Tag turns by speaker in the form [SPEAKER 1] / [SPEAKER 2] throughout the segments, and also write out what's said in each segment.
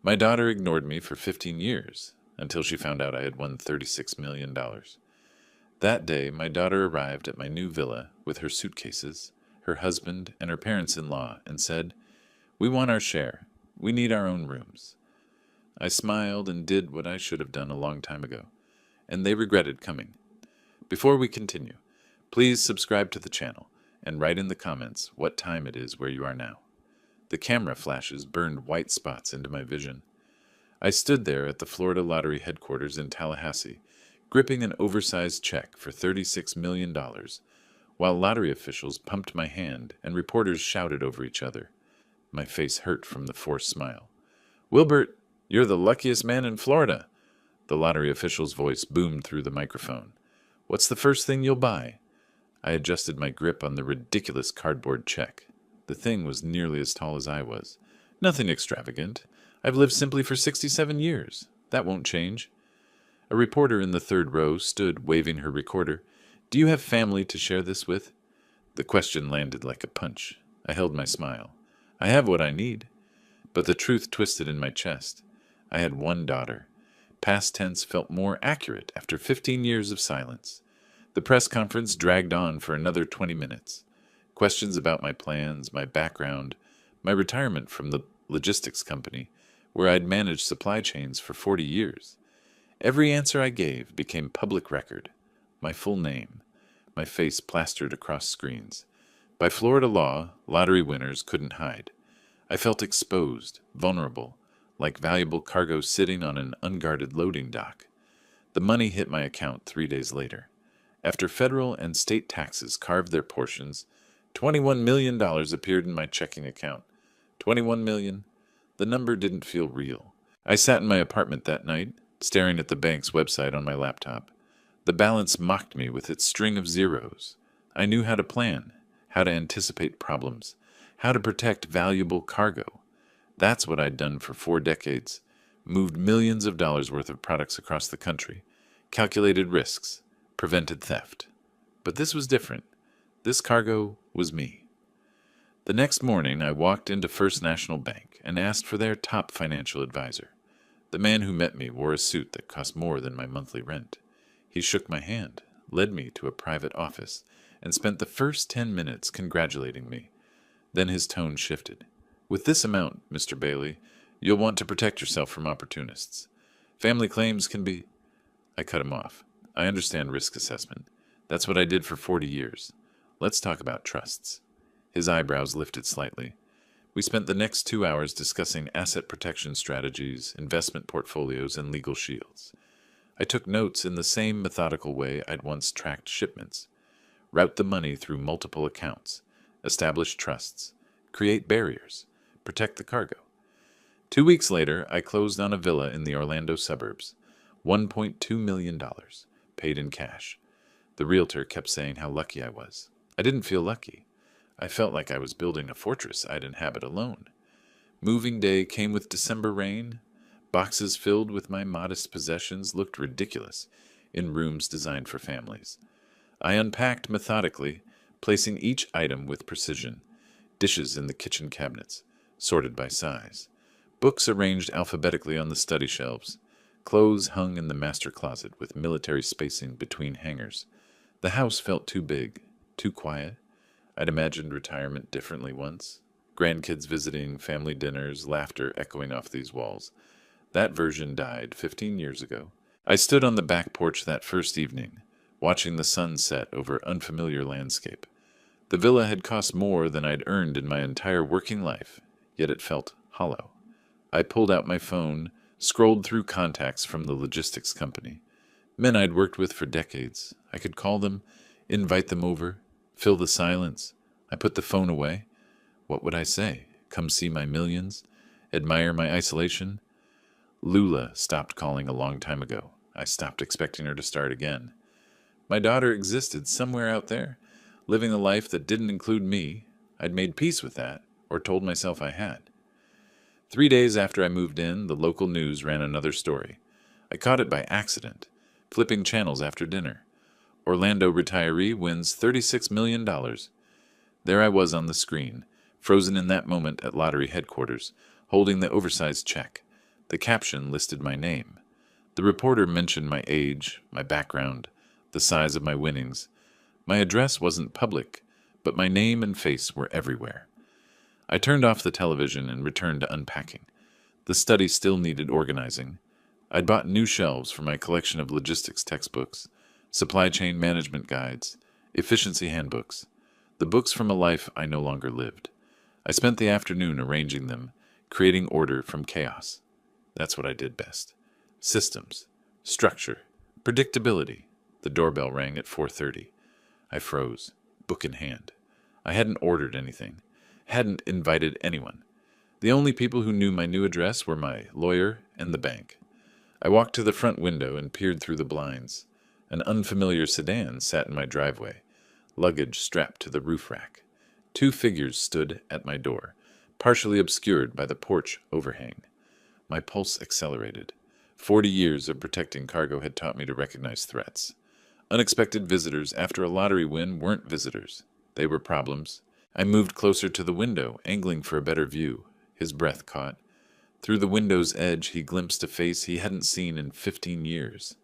[SPEAKER 1] My daughter ignored me for 15 years, until she found out I had won $36 million. That day, my daughter arrived at my new villa with her suitcases, her husband, and her parents-in-law and said, "We want our share. We need our own rooms." I smiled and did what I should have done a long time ago, and they regretted coming. Before we continue, please subscribe to the channel and write in the comments what time it is where you are now. The camera flashes burned white spots into my vision. I stood there at the Florida Lottery headquarters in Tallahassee, gripping an oversized check for $36 million, while lottery officials pumped my hand and reporters shouted over each other. My face hurt from the forced smile. "Wilbert, you're the luckiest man in Florida," the lottery official's voice boomed through the microphone. "What's the first thing you'll buy?" I adjusted my grip on the ridiculous cardboard check. The thing was nearly as tall as I was. "Nothing extravagant. I've lived simply for 67 years. That won't change." A reporter in the third row stood, waving her recorder. "Do you have family to share this with?" The question landed like a punch. I held my smile. "I have what I need." But the truth twisted in my chest. I had one daughter. Past tense felt more accurate after 15 years of silence. The press conference dragged on for another 20 minutes. Questions about my plans, my background, my retirement from the logistics company, where I'd managed supply chains for 40 years. Every answer I gave became public record. My full name, my face plastered across screens. By Florida law, lottery winners couldn't hide. I felt exposed, vulnerable, like valuable cargo sitting on an unguarded loading dock. The money hit my account 3 days later. After federal and state taxes carved their portions, $21 million appeared in my checking account. 21 million. The number didn't feel real. I sat in my apartment that night, staring at the bank's website on my laptop. The balance mocked me with its string of zeros. I knew how to plan, how to anticipate problems, how to protect valuable cargo. That's what I'd done for 4 decades. Moved millions of dollars worth of products across the country, calculated risks, prevented theft. But this was different. This cargo was me. The next morning, I walked into First National Bank and asked for their top financial advisor. The man who met me wore a suit that cost more than my monthly rent. He shook my hand, led me to a private office, and spent the first 10 minutes congratulating me. Then his tone shifted. "With this amount, Mr. Bailey, you'll want to protect yourself from opportunists. Family claims can be—" I cut him off. "I understand risk assessment. That's what I did for 40 years. Let's talk about trusts." His eyebrows lifted slightly. We spent the next 2 hours discussing asset protection strategies, investment portfolios, and legal shields. I took notes in the same methodical way I'd once tracked shipments. Route the money through multiple accounts, establish trusts, create barriers, protect the cargo. 2 weeks later, I closed on a villa in the Orlando suburbs. $1.2 million, paid in cash. The realtor kept saying how lucky I was. I didn't feel lucky. I felt like I was building a fortress I'd inhabit alone. Moving day came with December rain. Boxes filled with my modest possessions looked ridiculous in rooms designed for families. I unpacked methodically, placing each item with precision. Dishes in the kitchen cabinets, sorted by size. Books arranged alphabetically on the study shelves. Clothes hung in the master closet with military spacing between hangers. The house felt too big, too quiet. I'd imagined retirement differently once. Grandkids visiting, family dinners, laughter echoing off these walls. That version died 15 years ago. I stood on the back porch that first evening, watching the sun set over unfamiliar landscape. The villa had cost more than I'd earned in my entire working life, yet it felt hollow. I pulled out my phone, scrolled through contacts from the logistics company. Men I'd worked with for decades. I could call them, invite them over, fill the silence. I put the phone away. What would I say? Come see my millions? Admire my isolation? Lula stopped calling a long time ago. I stopped expecting her to start again. My daughter existed somewhere out there, living a life that didn't include me. I'd made peace with that, or told myself I had. 3 days after I moved in, the local news ran another story. I caught it by accident, flipping channels after dinner. Orlando retiree wins $36 million. There I was on the screen, frozen in that moment at lottery headquarters, holding the oversized check. The caption listed my name. The reporter mentioned my age, my background, the size of my winnings. My address wasn't public, but my name and face were everywhere. I turned off the television and returned to unpacking. The study still needed organizing. I'd bought new shelves for my collection of logistics textbooks, supply chain management guides, efficiency handbooks, the books from a life I no longer lived. I spent the afternoon arranging them, creating order from chaos. That's what I did best. Systems, structure, predictability. The doorbell rang at 4:30. I froze, book in hand. I hadn't ordered anything, hadn't invited anyone. The only people who knew my new address were my lawyer and the bank. I walked to the front window and peered through the blinds. An unfamiliar sedan sat in my driveway, luggage strapped to the roof rack. Two figures stood at my door, partially obscured by the porch overhang. My pulse accelerated. 40 years of protecting cargo had taught me to recognize threats. Unexpected visitors after a lottery win weren't visitors. They were problems. I moved closer to the window, angling for a better view. His breath caught. Through the window's edge, he glimpsed a face he hadn't seen in 15 years.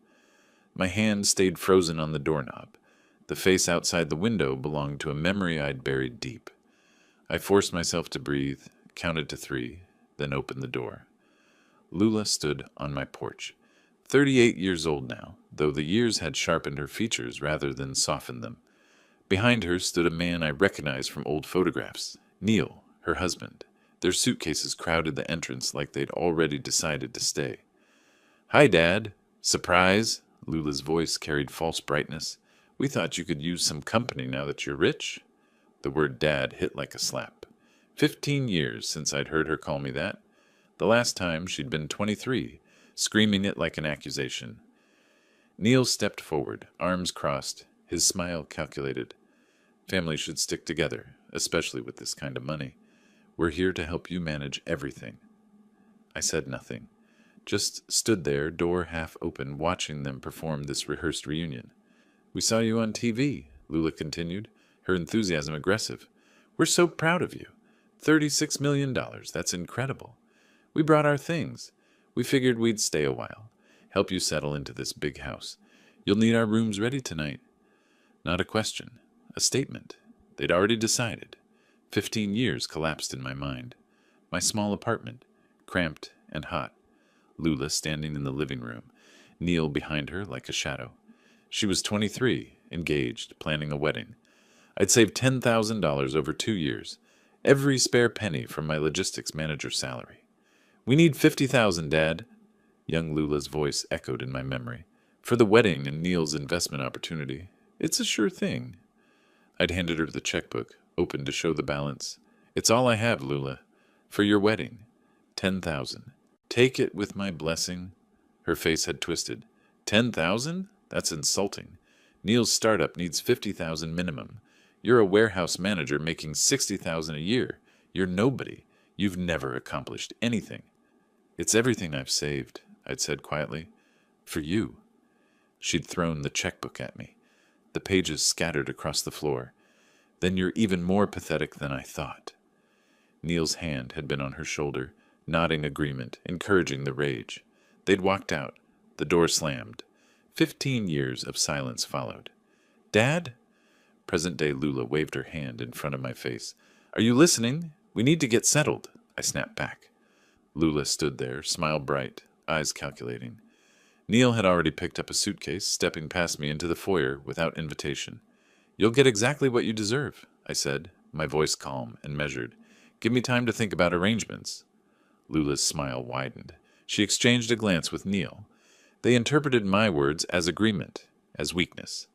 [SPEAKER 1] My hand stayed frozen on the doorknob. The face outside the window belonged to a memory I'd buried deep. I forced myself to breathe, counted to 3, then opened the door. Lula stood on my porch. 38 years old now, though the years had sharpened her features rather than softened them. Behind her stood a man I recognized from old photographs, Neil, her husband. Their suitcases crowded the entrance like they'd already decided to stay. "Hi, Dad." "Surprise?" Lula's voice carried false brightness. "We thought you could use some company now that you're rich." The word Dad hit like a slap. 15 years since I'd heard her call me that. The last time she'd been 23, screaming it like an accusation. Neil stepped forward, arms crossed, his smile calculated. "Families should stick together, especially with this kind of money. We're here to help you manage everything." I said nothing, just stood there, door half open, watching them perform this rehearsed reunion. "We saw you on TV," Lula continued, her enthusiasm aggressive. "We're so proud of you. $36 million, that's incredible. We brought our things. We figured we'd stay a while, help you settle into this big house. You'll need our rooms ready tonight." Not a question, a statement. They'd already decided. 15 years collapsed in my mind. My small apartment, cramped and hot. Lula standing in the living room, Neil behind her like a shadow. She was 23, engaged, planning a wedding. I'd saved $10,000 over 2 years, every spare penny from my logistics manager's salary. "We need $50,000, Dad." Young Lula's voice echoed in my memory. "For the wedding and Neil's investment opportunity. It's a sure thing." I'd handed her the checkbook, opened to show the balance. "It's all I have, Lula. For your wedding. 10,000. Take it with my blessing." Her face had twisted. 10,000? That's insulting. Neil's startup needs 50,000 minimum. You're a warehouse manager making 60,000 a year. You're nobody. You've never accomplished anything. "It's everything I've saved," I'd said quietly. "For you." She'd thrown the checkbook at me. The pages scattered across the floor. "Then you're even more pathetic than I thought." Neil's hand had been on her shoulder, nodding agreement, encouraging the rage. They'd walked out. The door slammed. 15 years of silence followed. "Dad?" Present-day Lula waved her hand in front of my face. "Are you listening? We need to get settled." I snapped back. Lula stood there, smile bright, eyes calculating. Neil had already picked up a suitcase, stepping past me into the foyer without invitation. "You'll get exactly what you deserve," I said, my voice calm and measured. "Give me time to think about arrangements." Lula's smile widened. She exchanged a glance with Neil. They interpreted my words as agreement, as weakness.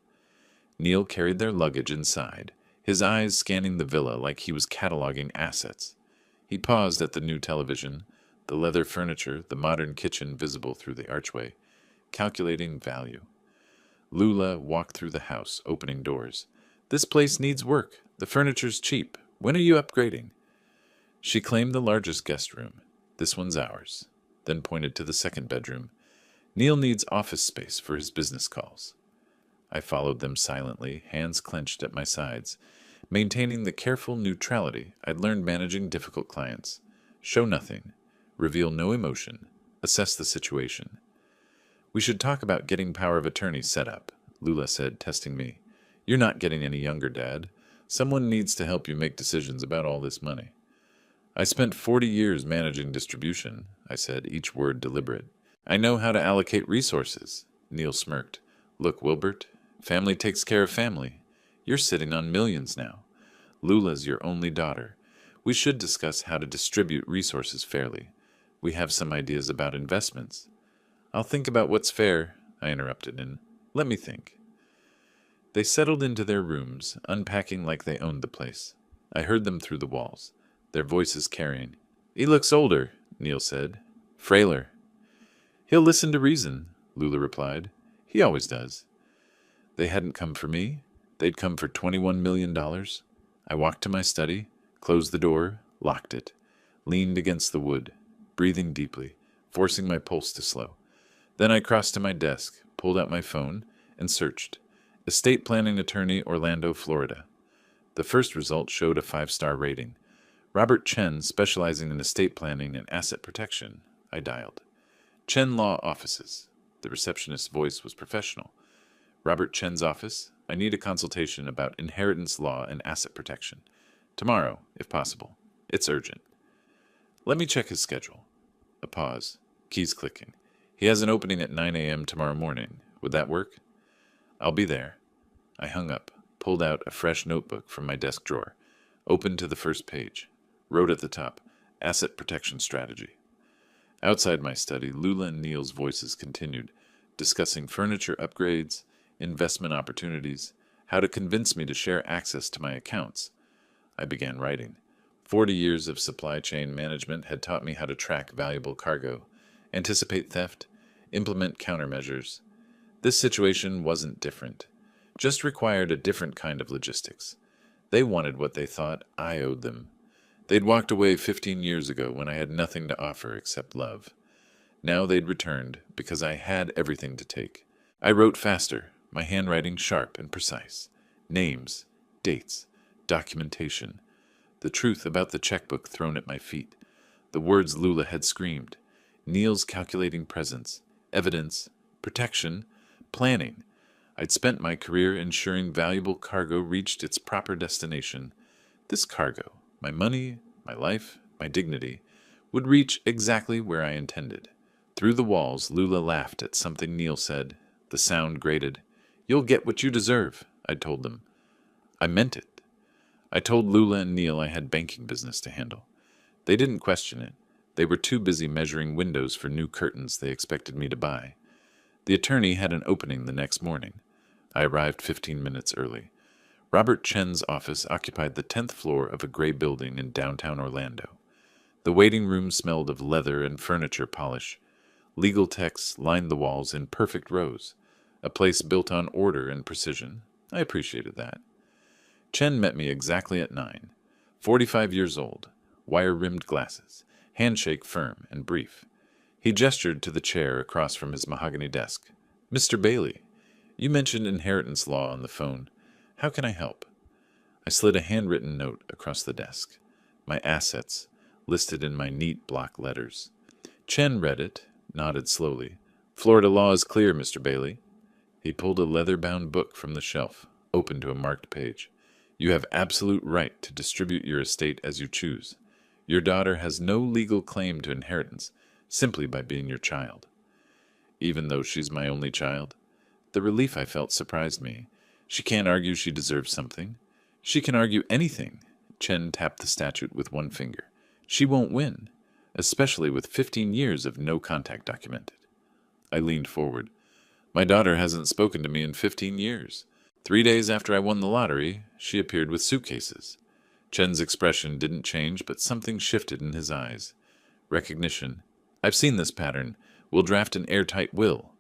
[SPEAKER 1] Neil carried their luggage inside, his eyes scanning the villa like he was cataloging assets. He paused at the new television, the leather furniture, the modern kitchen visible through the archway, calculating value. Lula walked through the house, opening doors. "This place needs work. The furniture's cheap. When are you upgrading?" She claimed the largest guest room. "This one's ours," then pointed to the second bedroom. "Neil needs office space for his business calls." I followed them silently, hands clenched at my sides, maintaining the careful neutrality I'd learned managing difficult clients. Show nothing, reveal no emotion, assess the situation. We should talk about getting power of attorney set up, Lula said, testing me. You're not getting any younger, Dad. Someone needs to help you make decisions about all this money. I spent 40 years managing distribution, I said, each word deliberate. I know how to allocate resources, Neil smirked. Look, Wilbert, family takes care of family. You're sitting on millions now. Lula's your only daughter. We should discuss how to distribute resources fairly. We have some ideas about investments. I'll think about what's fair, I interrupted, and let me think. They settled into their rooms, unpacking like they owned the place. I heard them through the walls, their voices carrying. He looks older, Neil said. Frailer. He'll listen to reason, Lula replied. He always does. They hadn't come for me. They'd come for $21 million. I walked to my study, closed the door, locked it, leaned against the wood, breathing deeply, forcing my pulse to slow. Then I crossed to my desk, pulled out my phone, and searched. Estate planning attorney, Orlando, Florida. The first result showed a 5-star rating. Robert Chen, specializing in estate planning and asset protection. I dialed. Chen Law Offices. The receptionist's voice was professional. Robert Chen's office. I need a consultation about inheritance law and asset protection. Tomorrow, if possible. It's urgent. Let me check his schedule. A pause. Keys clicking. He has an opening at 9 a.m. tomorrow morning. Would that work? I'll be there. I hung up, pulled out a fresh notebook from my desk drawer, opened to the first page, wrote at the top, Asset Protection Strategy. Outside my study, Lula and Neil's voices continued, discussing furniture upgrades, investment opportunities, how to convince me to share access to my accounts. I began writing. 40 years of supply chain management had taught me how to track valuable cargo, anticipate theft, implement countermeasures. This situation wasn't different, just required a different kind of logistics. They wanted what they thought I owed them. They'd walked away 15 years ago when I had nothing to offer except love. Now they'd returned because I had everything to take. I wrote faster, my handwriting sharp and precise. Names, dates, documentation. The truth about the checkbook thrown at my feet. The words Lula had screamed. Neil's calculating presence. Evidence. Protection. Planning. I'd spent my career ensuring valuable cargo reached its proper destination. This cargo, my money, my life, my dignity, would reach exactly where I intended. Through the walls, Lula laughed at something Neil said. The sound grated. You'll get what you deserve, I told them. I meant it. I told Lula and Neil I had banking business to handle. They didn't question it. They were too busy measuring windows for new curtains they expected me to buy. The attorney had an opening the next morning. I arrived 15 minutes early. Robert Chen's office occupied the 10th floor of a gray building in downtown Orlando. The waiting room smelled of leather and furniture polish. Legal texts lined the walls in perfect rows, a place built on order and precision. I appreciated that. Chen met me exactly at 9. 45 years old, wire-rimmed glasses, handshake firm and brief. He gestured to the chair across from his mahogany desk. Mr. Bailey, you mentioned inheritance law on the phone. How can I help? I slid a handwritten note across the desk. My assets, listed in my neat block letters. Chen read it, nodded slowly. Florida law is clear, Mr. Bailey. He pulled a leather-bound book from the shelf, open to a marked page. You have absolute right to distribute your estate as you choose. Your daughter has no legal claim to inheritance, simply by being your child. Even though she's my only child, the relief I felt surprised me. She can't argue she deserves something. She can argue anything. Chen tapped the statute with one finger. She won't win, especially with 15 years of no contact documented. I leaned forward. My daughter hasn't spoken to me in 15 years. 3 days after I won the lottery, she appeared with suitcases. Chen's expression didn't change, but something shifted in his eyes. Recognition. I've seen this pattern. We'll draft an airtight will.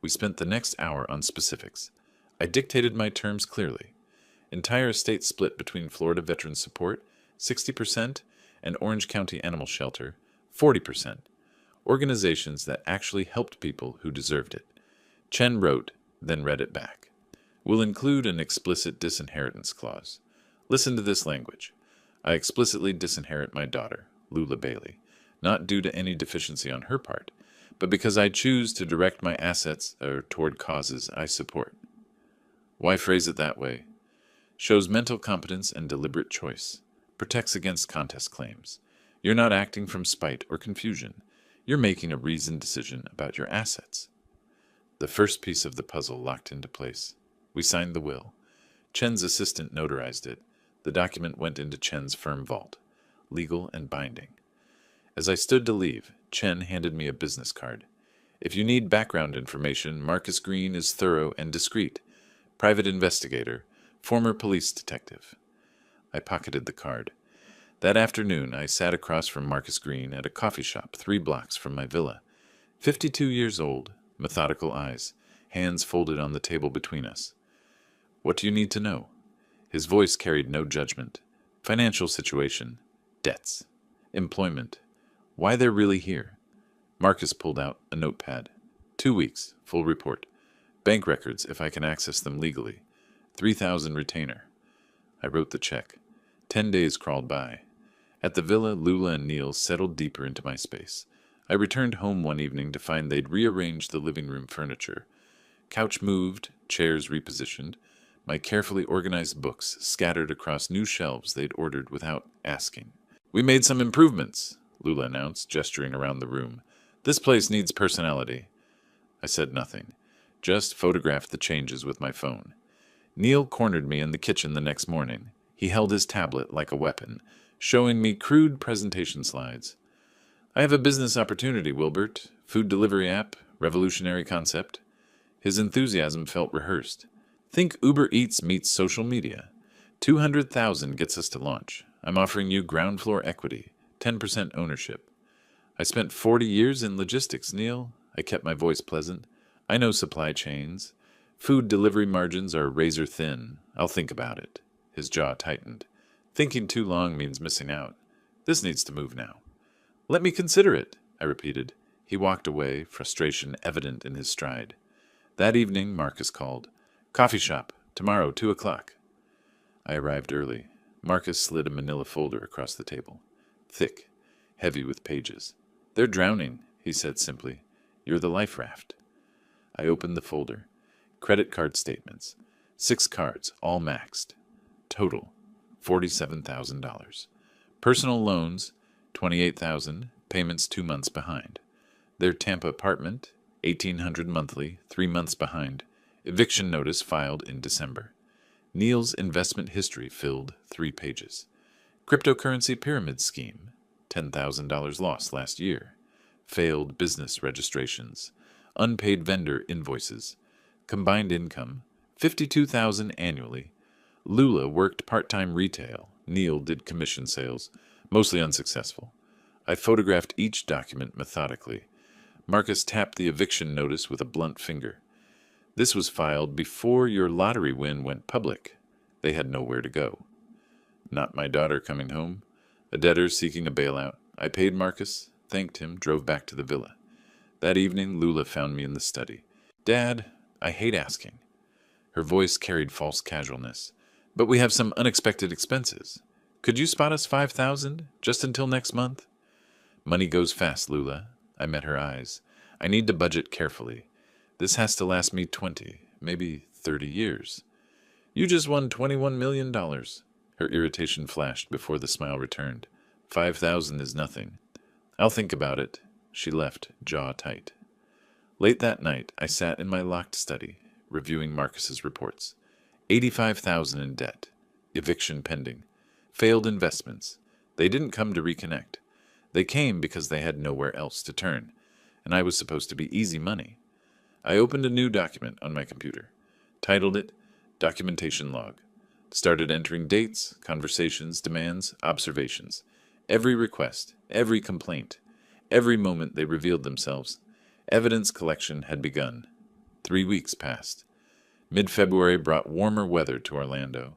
[SPEAKER 1] We spent the next hour on specifics. I dictated my terms clearly. Entire estate split between Florida Veterans Support, 60%, and Orange County Animal Shelter, 40%. Organizations that actually helped people who deserved it. Chen wrote, then read it back. We'll include an explicit disinheritance clause. Listen to this language. I explicitly disinherit my daughter, Lula Bailey, not due to any deficiency on her part, but because I choose to direct my assets toward causes I support. Why phrase it that way? Shows mental competence and deliberate choice. Protects against contest claims. You're not acting from spite or confusion. You're making a reasoned decision about your assets. The first piece of the puzzle locked into place. We signed the will. Chen's assistant notarized it. The document went into Chen's firm vault, legal and binding. As I stood to leave, Chen handed me a business card. If you need background information, Marcus Green is thorough and discreet. Private investigator, former police detective. I pocketed the card. That afternoon, I sat across from Marcus Green at a coffee shop 3 blocks from my villa. 52 years old, methodical eyes, hands folded on the table between us. What do you need to know? His voice carried no judgment. Financial situation, debts, employment, why they're really here. Marcus pulled out a notepad. 2 weeks, full report. Bank records, if I can access them legally. 3,000 retainer. I wrote the check. 10 days crawled by. At the villa, Lula and Neil settled deeper into my space. I returned home one evening to find they'd rearranged the living room furniture. Couch moved, chairs repositioned, my carefully organized books scattered across new shelves they'd ordered without asking. We made some improvements, Lula announced, gesturing around the room. This place needs personality. I said nothing, just photographed the changes with my phone. Neil cornered me in the kitchen the next morning. He held his tablet like a weapon, showing me crude presentation slides. I have a business opportunity, Wilbert. Food delivery app, revolutionary concept. His enthusiasm felt rehearsed. Think Uber Eats meets social media. 200,000 gets us to launch. I'm offering you ground floor equity, 10% ownership. I spent 40 years in logistics, Neil. I kept my voice pleasant. I know supply chains. Food delivery margins are razor thin. I'll think about it. His jaw tightened. Thinking too long means missing out. This needs to move now. Let me consider it, I repeated. He walked away, frustration evident in his stride. That evening, Marcus called. Coffee shop, tomorrow, 2 o'clock. I arrived early. Marcus slid a manila folder across the table. Thick, heavy with pages. They're drowning, he said simply. You're the life raft. I opened the folder. Credit card statements. 6 cards, all maxed. Total, $47,000. Personal loans, $28,000, payments 2 months behind. Their Tampa apartment, $1,800 monthly, 3 months behind. Eviction notice filed in December. Neil's investment history filled 3 pages. Cryptocurrency pyramid scheme, $10,000 lost last year. Failed business registrations. Unpaid vendor invoices. Combined income, $52,000 annually. Lula worked part-time retail. Neil did commission sales, mostly unsuccessful. I photographed each document methodically. Marcus tapped the eviction notice with a blunt finger. This was filed before your lottery win went public. They had nowhere to go. Not my daughter coming home. A debtor seeking a bailout. I paid Marcus, thanked him, drove back to the villa. That evening, Lula found me in the study. Dad, I hate asking. Her voice carried false casualness. But we have some unexpected expenses. Could you spot us 5,000, just until next month? Money goes fast, Lula. I met her eyes. I need to budget carefully. This has to last me 20, maybe 30 years. You just won $21 million. Her irritation flashed before the smile returned. 5,000 is nothing. I'll think about it. She left, jaw tight. Late that night, I sat in my locked study, reviewing Marcus's reports. 85,000 in debt. Eviction pending. Failed investments. They didn't come to reconnect. They came because they had nowhere else to turn, and I was supposed to be easy money. I opened a new document on my computer, titled it Documentation Log. Started entering dates, conversations, demands, observations. Every request, every complaint, every moment they revealed themselves. Evidence collection had begun. 3 weeks passed. Mid-February brought warmer weather to Orlando.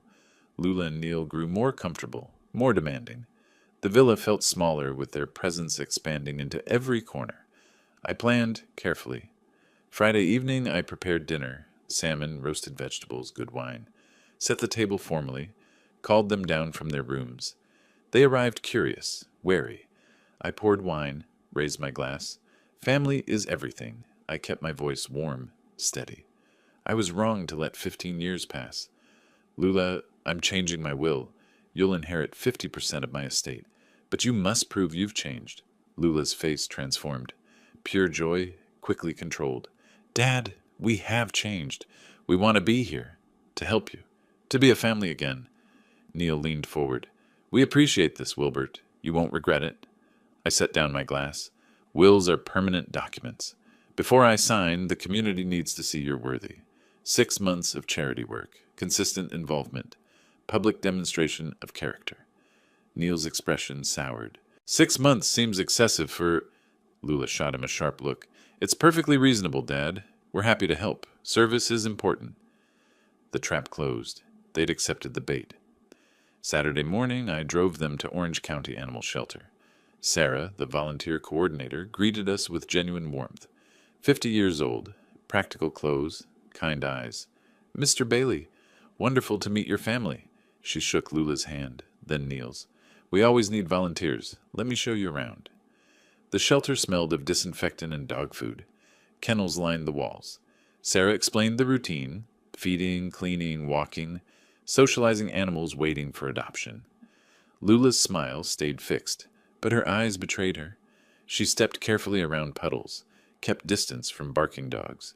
[SPEAKER 1] Lula and Neil grew more comfortable, more demanding. The villa felt smaller, with their presence expanding into every corner. I planned carefully. Friday evening, I prepared dinner, salmon, roasted vegetables, good wine. Set the table formally, called them down from their rooms. They arrived curious, wary. I poured wine, raised my glass, Family is everything. I kept my voice warm, steady. I was wrong to let 15 years pass. Lula, I'm changing my will. You'll inherit 50% of my estate. But you must prove you've changed. Lula's face transformed. Pure joy, quickly controlled. Dad, we have changed. We want to be here. To help you. To be a family again. Neil leaned forward. We appreciate this, Wilbert. You won't regret it. I set down my glass. Wills are permanent documents. Before I sign, the community needs to see you're worthy. 6 months of charity work, consistent involvement, public demonstration of character. Neil's expression soured. 6 months seems excessive for... Lula shot him a sharp look. It's perfectly reasonable, Dad. We're happy to help. Service is important. The trap closed. They'd accepted the bait. Saturday morning, I drove them to Orange County Animal Shelter. Sarah, the volunteer coordinator, greeted us with genuine warmth. 50 years old, practical clothes, kind eyes. Mr. Bailey, wonderful to meet your family. She shook Lula's hand, then Neil's. We always need volunteers. Let me show you around. The shelter smelled of disinfectant and dog food. Kennels lined the walls. Sarah explained the routine, feeding, cleaning, walking, socializing animals waiting for adoption. Lula's smile stayed fixed, but her eyes betrayed her. She stepped carefully around puddles, kept distance from barking dogs.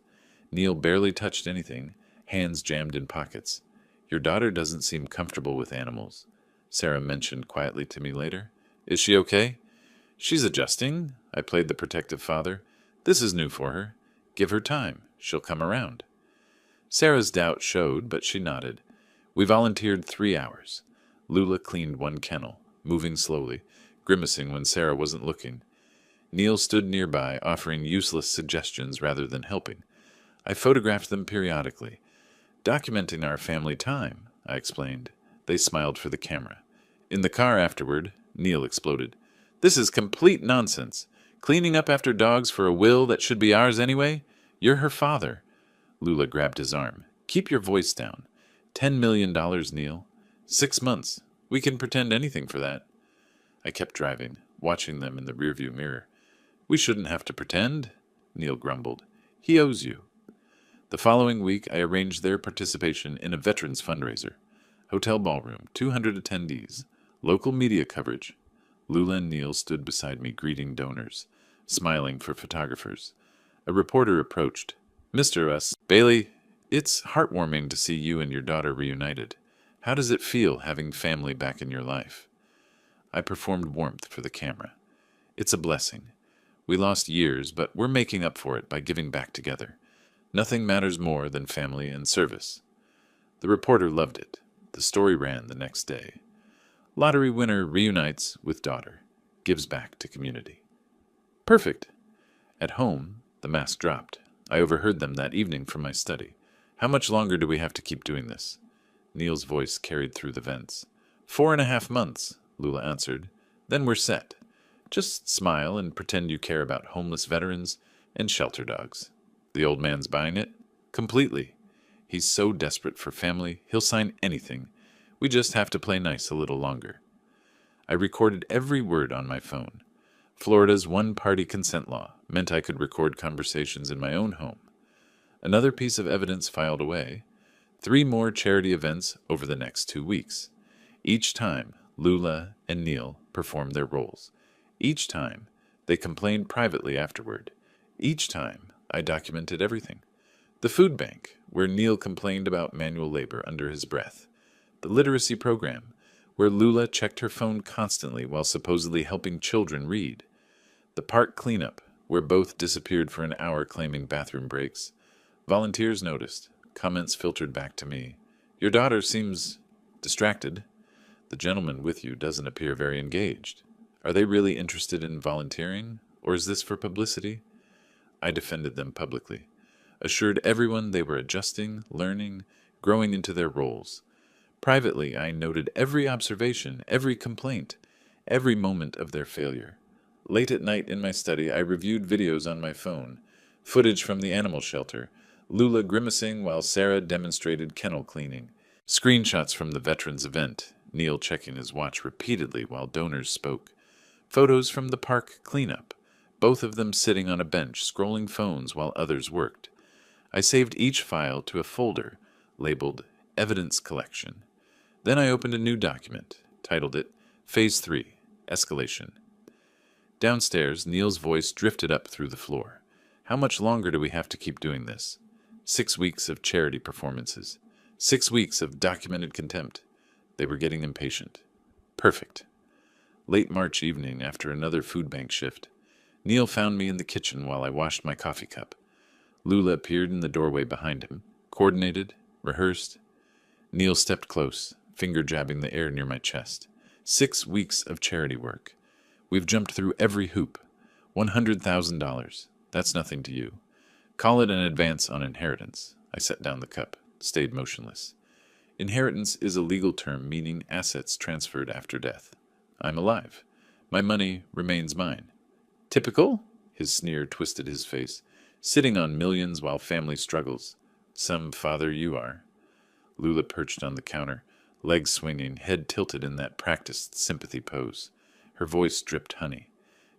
[SPEAKER 1] Neil barely touched anything, hands jammed in pockets. Your daughter doesn't seem comfortable with animals, Sarah mentioned quietly to me later. Is she okay? She's adjusting. I played the protective father. This is new for her. Give her time. She'll come around. Sarah's doubt showed, but she nodded. We volunteered 3 hours. Lula cleaned one kennel, moving slowly, grimacing when Sarah wasn't looking. Neil stood nearby, offering useless suggestions rather than helping. I photographed them periodically. Documenting our family time, I explained. They smiled for the camera. In the car afterward, Neil exploded. This is complete nonsense. Cleaning up after dogs for a will that should be ours anyway? You're her father. Lula grabbed his arm. Keep your voice down. $10 million, Neil. 6 months. We can pretend anything for that. I kept driving, watching them in the rearview mirror. We shouldn't have to pretend, Neil grumbled. He owes you. The following week, I arranged their participation in a veterans fundraiser. Hotel ballroom, 200 attendees, local media coverage. Lula and Neil stood beside me greeting donors, smiling for photographers. A reporter approached. Mr. Bailey, it's heartwarming to see you and your daughter reunited. How does it feel having family back in your life? I performed warmth for the camera. It's a blessing. We lost years, but we're making up for it by giving back together. Nothing matters more than family and service. The reporter loved it. The story ran the next day. Lottery winner reunites with daughter. Gives back to community. Perfect. At home, the mask dropped. I overheard them that evening from my study. How much longer do we have to keep doing this? Neil's voice carried through the vents. 4.5 months, Lula answered. Then we're set. Just smile and pretend you care about homeless veterans and shelter dogs. The old man's buying it? Completely. He's so desperate for family, he'll sign anything. We just have to play nice a little longer. I recorded every word on my phone. Florida's one-party consent law meant I could record conversations in my own home. Another piece of evidence filed away. 3 more charity events over the next 2 weeks. Each time, Lula and Neil performed their roles. Each time, they complained privately afterward. Each time, I documented everything. The food bank, where Neil complained about manual labor under his breath. The literacy program, where Lula checked her phone constantly while supposedly helping children read. The park cleanup, where both disappeared for an hour claiming bathroom breaks. Volunteers noticed. Comments filtered back to me. Your daughter seems distracted. The gentleman with you doesn't appear very engaged. Are they really interested in volunteering, or is this for publicity? I defended them publicly, assured everyone they were adjusting, learning, growing into their roles. Privately, I noted every observation, every complaint, every moment of their failure. Late at night in my study, I reviewed videos on my phone, footage from the animal shelter, Lula grimacing while Sarah demonstrated kennel cleaning, screenshots from the veterans event, Neil checking his watch repeatedly while donors spoke, photos from the park cleanup, both of them sitting on a bench scrolling phones while others worked. I saved each file to a folder labeled Evidence Collection. Then I opened a new document, titled it Phase 3, Escalation. Downstairs, Neil's voice drifted up through the floor. How much longer do we have to keep doing this? 6 weeks of charity performances. 6 weeks of documented contempt. They were getting impatient. Perfect. Late March evening, after another food bank shift, Neil found me in the kitchen while I washed my coffee cup. Lula appeared in the doorway behind him, coordinated, rehearsed. Neil stepped close, finger jabbing the air near my chest. 6 weeks of charity work. We've jumped through every hoop. $100,000. That's nothing to you. Call it an advance on inheritance. I set down the cup, stayed motionless. Inheritance is a legal term meaning assets transferred after death. I'm alive. My money remains mine. Typical? His sneer twisted his face. Sitting on millions while family struggles. Some father you are. Lula perched on the counter, legs swinging, head tilted in that practiced sympathy pose. Her voice dripped honey.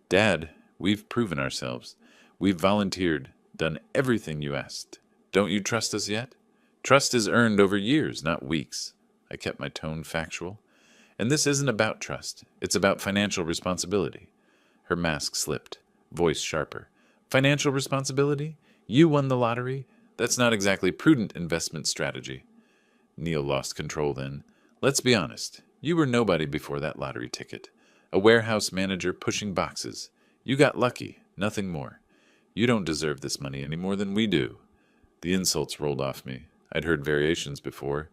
[SPEAKER 1] Dad, we've proven ourselves. We've volunteered, done everything you asked. Don't you trust us yet? Trust is earned over years, not weeks. I kept my tone factual. And this isn't about trust. It's about financial responsibility. Her mask slipped, voice sharper. Financial responsibility? You won the lottery? That's not exactly prudent investment strategy. Neil lost control then. Let's be honest. You were nobody before that lottery ticket. A warehouse manager pushing boxes. You got lucky, nothing more. You don't deserve this money any more than we do. The insults rolled off me. I'd heard variations before.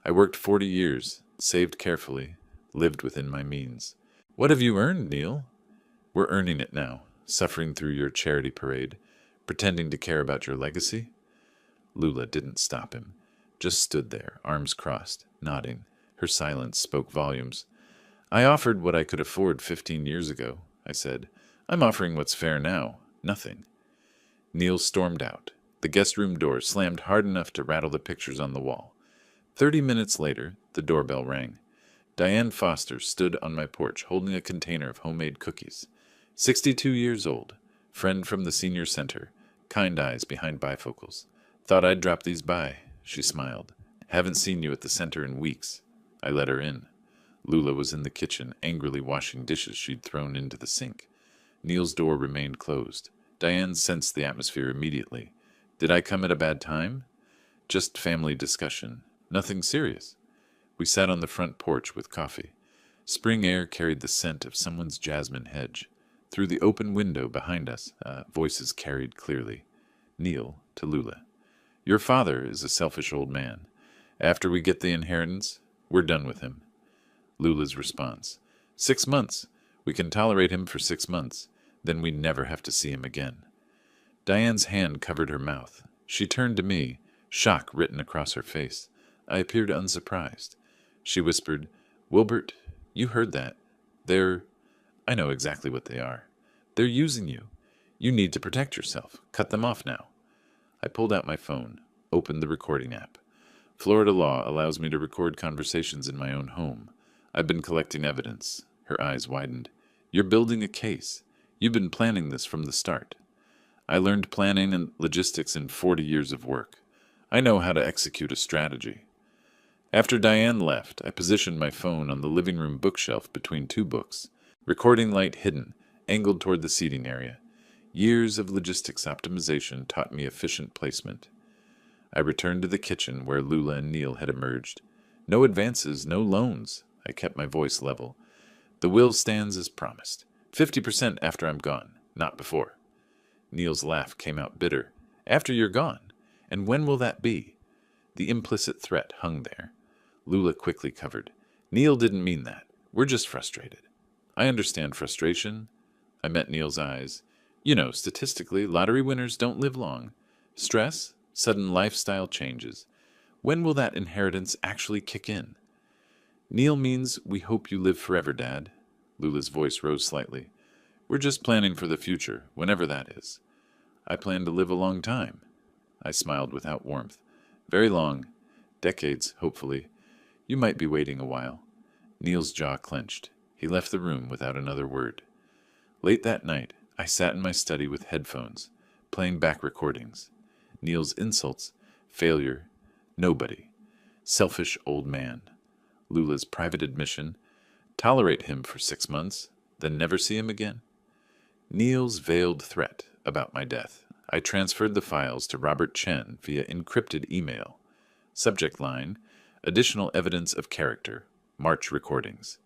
[SPEAKER 1] I worked 40 years, saved carefully, lived within my means. What have you earned, Neil? We're earning it now, suffering through your charity parade, pretending to care about your legacy. Lula didn't stop him, just stood there, arms crossed, nodding. Her silence spoke volumes. I offered what I could afford 15 years ago, I said. I'm offering what's fair now. Nothing. Neil stormed out. The guest room door slammed hard enough to rattle the pictures on the wall. 30 minutes later, the doorbell rang. Diane Foster stood on my porch holding a container of homemade cookies. 62 years old, friend from the senior center, kind eyes behind bifocals. Thought I'd drop these by, she smiled. Haven't seen you at the center in weeks. I let her in. Lula was in the kitchen, angrily washing dishes she'd thrown into the sink. Neil's door remained closed. Diane sensed the atmosphere immediately. Did I come at a bad time? Just family discussion. Nothing serious. We sat on the front porch with coffee. Spring air carried the scent of someone's jasmine hedge. Through the open window behind us, voices carried clearly. Neil to Lula. Your father is a selfish old man. After we get the inheritance, we're done with him. Lula's response. 6 months. We can tolerate him for 6 months. Then we never have to see him again. Diane's hand covered her mouth. She turned to me, shock written across her face. I appeared unsurprised. She whispered, Wilbert, you heard that. I know exactly what they are. They're using you. You need to protect yourself. Cut them off now. I pulled out my phone, opened the recording app. Florida law allows me to record conversations in my own home. I've been collecting evidence. Her eyes widened. You're building a case. You've been planning this from the start. I learned planning and logistics in 40 years of work. I know how to execute a strategy. After Diane left, I positioned my phone on the living room bookshelf between 2 books, recording light hidden, angled toward the seating area. Years of logistics optimization taught me efficient placement. I returned to the kitchen where Lula and Neil had emerged. No advances, no loans. I kept my voice level. The will stands as promised. 50% after I'm gone, not before. Neil's laugh came out bitter. After you're gone? And when will that be? The implicit threat hung there. Lula quickly covered. Neil didn't mean that. We're just frustrated. I understand frustration. I met Neil's eyes. You know, statistically, lottery winners don't live long. Stress, sudden lifestyle changes. When will that inheritance actually kick in? Neil means we hope you live forever, Dad. Lula's voice rose slightly. We're just planning for the future, whenever that is. I plan to live a long time. I smiled without warmth. Very long. Decades, hopefully. You might be waiting a while. Neil's jaw clenched. He left the room without another word. Late that night, I sat in my study with headphones, playing back recordings. Neil's insults, failure, nobody, selfish old man. Lula's private admission, tolerate him for 6 months, then never see him again. Neil's veiled threat about my death. I transferred the files to Robert Chen via encrypted email. Subject line, additional evidence of character, March recordings.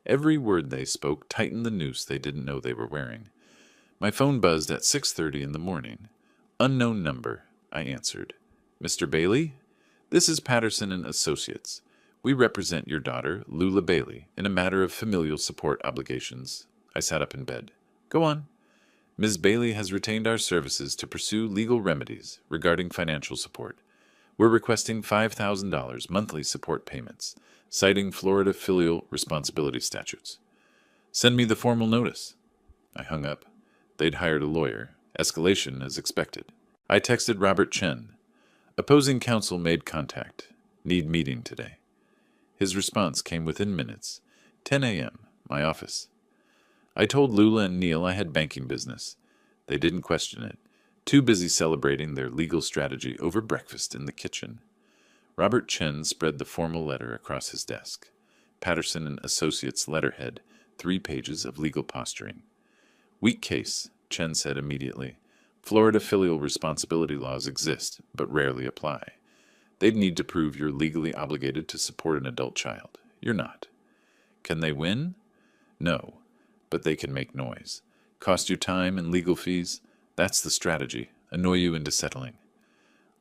[SPEAKER 1] Every word they spoke tightened the noose they didn't know they were wearing. My phone buzzed at 6:30 in the morning. Unknown number, I answered. Mr. Bailey? This is Patterson and Associates. We represent your daughter, Lula Bailey, in a matter of familial support obligations. I sat up in bed. Go on. Ms. Bailey has retained our services to pursue legal remedies regarding financial support. We're requesting $5,000 monthly support payments, citing Florida filial responsibility statutes. Send me the formal notice. I hung up. They'd hired a lawyer. Escalation as expected. I texted Robert Chen. Opposing counsel made contact. Need meeting today. His response came within minutes. 10 a.m., my office. I told Lula and Neil I had banking business. They didn't question it, too busy celebrating their legal strategy over breakfast in the kitchen. Robert Chen spread the formal letter across his desk. Patterson and Associates letterhead, 3 pages of legal posturing. Weak case, Chen said immediately. Florida filial responsibility laws exist, but rarely apply. They'd need to prove you're legally obligated to support an adult child. You're not. Can they win? No, but they can make noise. Cost you time and legal fees? That's the strategy. Annoy you into settling.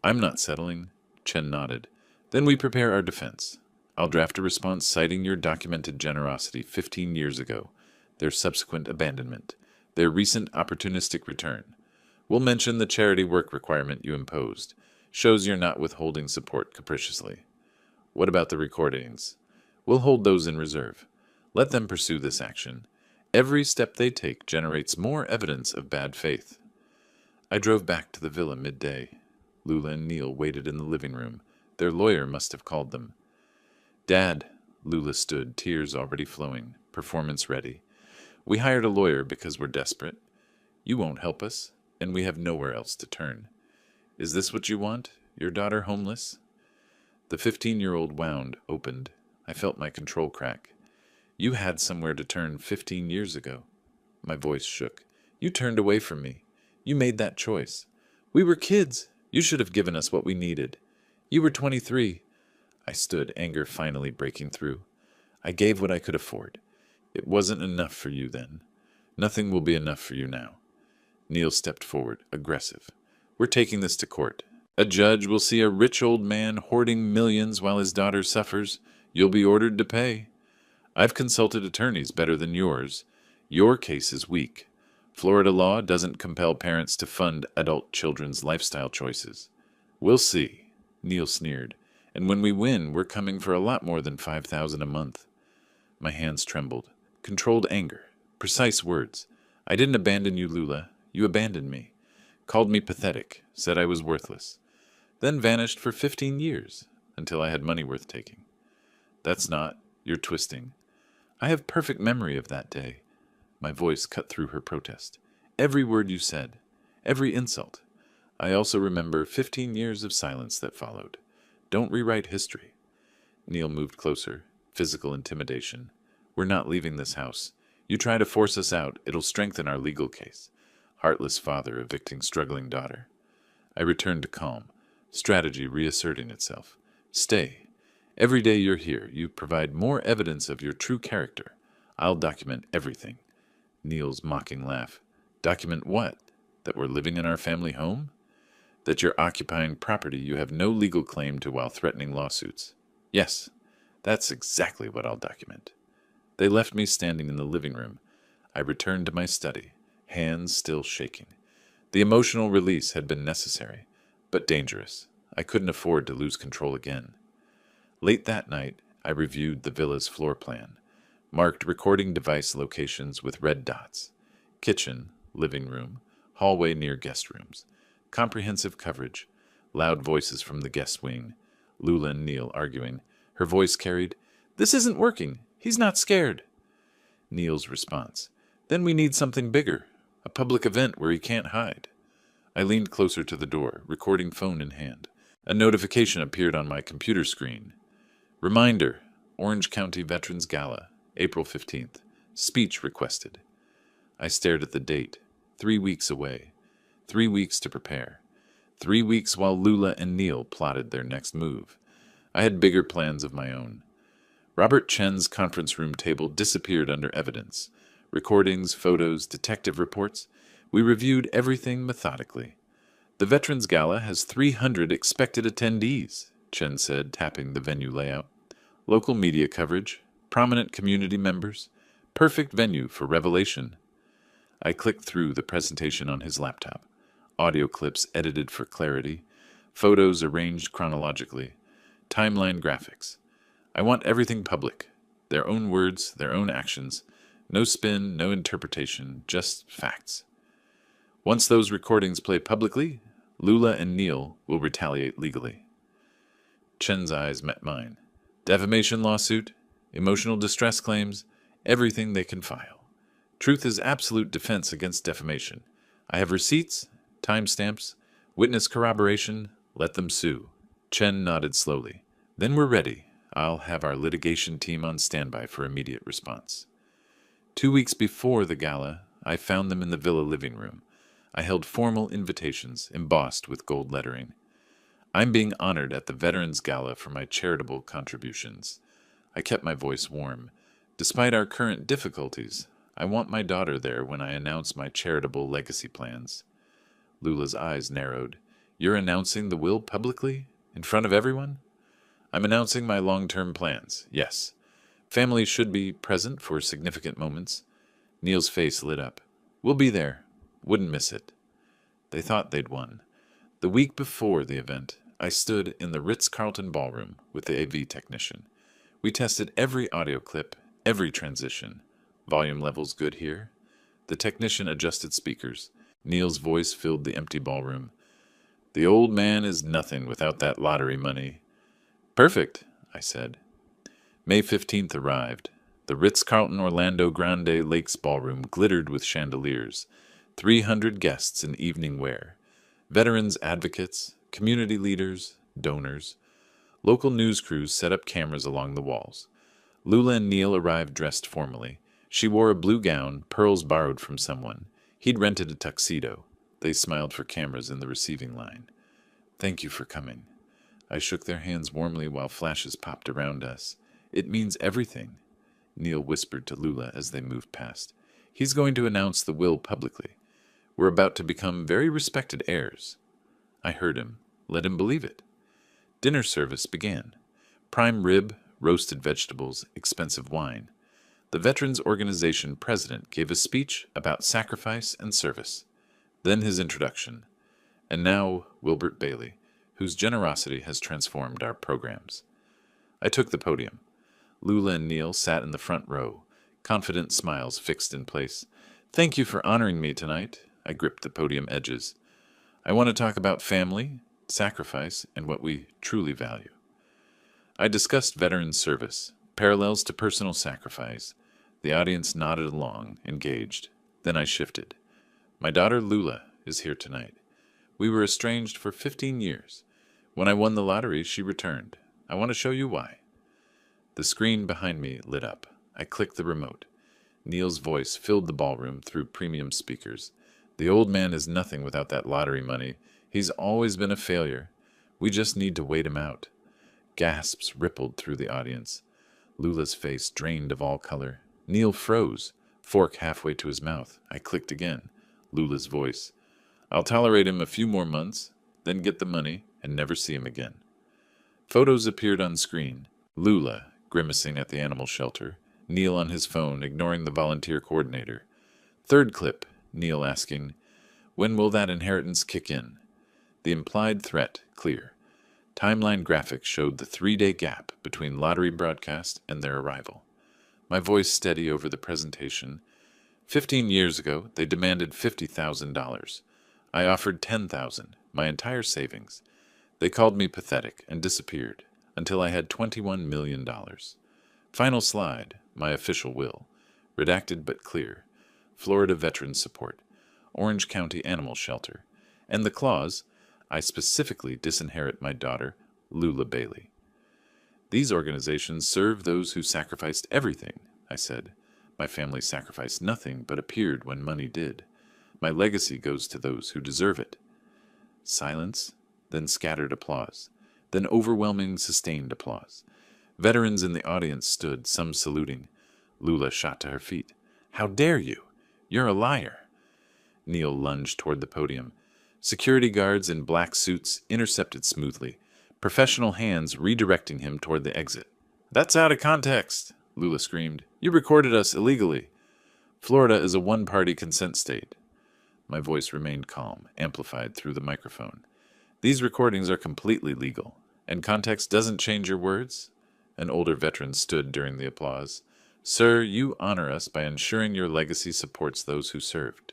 [SPEAKER 1] I'm not settling, Chen nodded. Then we prepare our defense. I'll draft a response citing your documented generosity 15 years ago, their subsequent abandonment, their recent opportunistic return. We'll mention the charity work requirement you imposed. Shows you're not withholding support capriciously. What about the recordings? We'll hold those in reserve. Let them pursue this action. Every step they take generates more evidence of bad faith. I drove back to the villa midday. Lula and Neil waited in the living room. Their lawyer must have called them. Dad, Lula stood, tears already flowing, performance ready. We hired a lawyer because we're desperate. You won't help us, and we have nowhere else to turn. Is this what you want? Your daughter homeless? The 15-year-old wound opened. I felt my control crack. You had somewhere to turn 15 years ago. My voice shook. You turned away from me. You made that choice. We were kids. You should have given us what we needed. You were 23. I stood, anger finally breaking through. I gave what I could afford. It wasn't enough for you then. Nothing will be enough for you now. Neil stepped forward, aggressive. We're taking this to court. A judge will see a rich old man hoarding millions while his daughter suffers. You'll be ordered to pay. I've consulted attorneys better than yours. Your case is weak. Florida law doesn't compel parents to fund adult children's lifestyle choices. We'll see, Neil sneered. And when we win, we're coming for a lot more than $5,000 a month. My hands trembled. Controlled anger. Precise words. I didn't abandon you, Lula. You abandoned me. Called me pathetic. Said I was worthless. Then vanished for 15 years, until I had money worth taking. That's not. You're twisting. I have perfect memory of that day. My voice cut through her protest. Every word you said. Every insult. I also remember 15 years of silence that followed. Don't rewrite history. Neil moved closer. Physical intimidation. We're not leaving this house. You try to force us out, it'll strengthen our legal case. Heartless father evicting struggling daughter. I returned to calm. Strategy reasserting itself. Stay. Every day you're here, you provide more evidence of your true character. I'll document everything. Neil's mocking laugh. Document what? That we're living in our family home? That you're occupying property you have no legal claim to while threatening lawsuits. Yes, that's exactly what I'll document. They left me standing in the living room. I returned to my study, hands still shaking. The emotional release had been necessary, but dangerous. I couldn't afford to lose control again. Late that night, I reviewed the villa's floor plan, marked recording device locations with red dots. Kitchen, living room, hallway near guest rooms. Comprehensive coverage, loud voices from the guest wing. Lula and Neil arguing. Her voice carried, "This isn't working. He's not scared." Neil's response. Then we need something bigger. A public event where he can't hide. I leaned closer to the door, recording phone in hand. A notification appeared on my computer screen. Reminder, Orange County Veterans Gala, April 15th. Speech requested. I stared at the date. 3 weeks away. 3 weeks to prepare. 3 weeks while Lula and Neil plotted their next move. I had bigger plans of my own. Robert Chen's conference room table disappeared under evidence. Recordings, photos, detective reports. We reviewed everything methodically. The Veterans Gala has 300 expected attendees, Chen said, tapping the venue layout. Local media coverage, prominent community members, perfect venue for revelation. I clicked through the presentation on his laptop. Audio clips edited for clarity, photos arranged chronologically, timeline graphics. I want everything public. Their own words, their own actions. No spin, no interpretation, just facts. Once those recordings play publicly, Lula and Neil will retaliate legally. Chen's eyes met mine. Defamation lawsuit, emotional distress claims, everything they can file. Truth is absolute defense against defamation. I have receipts, timestamps, witness corroboration, let them sue. Chen nodded slowly. Then we're ready. I'll have our litigation team on standby for immediate response. 2 weeks before the gala, I found them in the villa living room. I held formal invitations, embossed with gold lettering. I'm being honored at the Veterans Gala for my charitable contributions. I kept my voice warm. Despite our current difficulties, I want my daughter there when I announce my charitable legacy plans. Lula's eyes narrowed. You're announcing the will publicly? In front of everyone? I'm announcing my long-term plans, yes. Family should be present for significant moments. Neil's face lit up. We'll be there. Wouldn't miss it. They thought they'd won. The week before the event, I stood in the Ritz-Carlton ballroom with the AV technician. We tested every audio clip, every transition. Volume levels good here. The technician adjusted speakers. Neil's voice filled the empty ballroom. The old man is nothing without that lottery money. Perfect, I said. May 15th arrived. The Ritz-Carlton Orlando Grande Lakes ballroom glittered with chandeliers. 300 guests in evening wear. Veterans advocates, community leaders, donors. Local news crews set up cameras along the walls. Lula and Neil arrived dressed formally. She wore a blue gown, pearls borrowed from someone. He'd rented a tuxedo. They smiled for cameras in the receiving line. Thank you for coming. I shook their hands warmly while flashes popped around us. It means everything, Neil whispered to Lula as they moved past. He's going to announce the will publicly. We're about to become very respected heirs. I heard him. Let him believe it. Dinner service began. Prime rib, roasted vegetables, expensive wine. The Veterans Organization president gave a speech about sacrifice and service. Then his introduction. And now Wilbert Bailey, whose generosity has transformed our programs. I took the podium. Lula and Neil sat in the front row, confident smiles fixed in place. Thank you for honoring me tonight. I gripped the podium edges. I want to talk about family, sacrifice, and what we truly value. I discussed veteran service, parallels to personal sacrifice. The audience nodded along, engaged. Then I shifted. My daughter Lula is here tonight. We were estranged for 15 years. When I won the lottery, she returned. I want to show you why. The screen behind me lit up. I clicked the remote. Neil's voice filled the ballroom through premium speakers. The old man is nothing without that lottery money. He's always been a failure. We just need to wait him out. Gasps rippled through the audience. Lula's face drained of all color. Neil froze, fork halfway to his mouth. I clicked again. Lula's voice. I'll tolerate him a few more months, then get the money and never see him again. Photos appeared on screen. Lula, grimacing at the animal shelter. Neil on his phone, ignoring the volunteer coordinator. Third clip, Neil asking, when will that inheritance kick in? The implied threat clear. Timeline graphics showed the 3-day gap between lottery broadcast and their arrival. My voice steady over the presentation. 15 years ago, they demanded $50,000. I offered $10,000, my entire savings. They called me pathetic and disappeared until I had $21 million. Final slide, my official will. Redacted but clear. Florida Veterans Support. Orange County Animal Shelter, and the clause, I specifically disinherit my daughter, Lula Bailey. These organizations serve those who sacrificed everything, I said. My family sacrificed nothing but appeared when money did. My legacy goes to those who deserve it. Silence, then scattered applause, then overwhelming sustained applause. Veterans in the audience stood, some saluting. Lula shot to her feet. How dare you? You're a liar. Neil lunged toward the podium. Security guards in black suits intercepted smoothly, professional hands redirecting him toward the exit. That's out of context, Lula screamed. You recorded us illegally. Florida is a one-party consent state. My voice remained calm, amplified through the microphone. These recordings are completely legal, and context doesn't change your words. An older veteran stood during the applause. Sir, you honor us by ensuring your legacy supports those who served.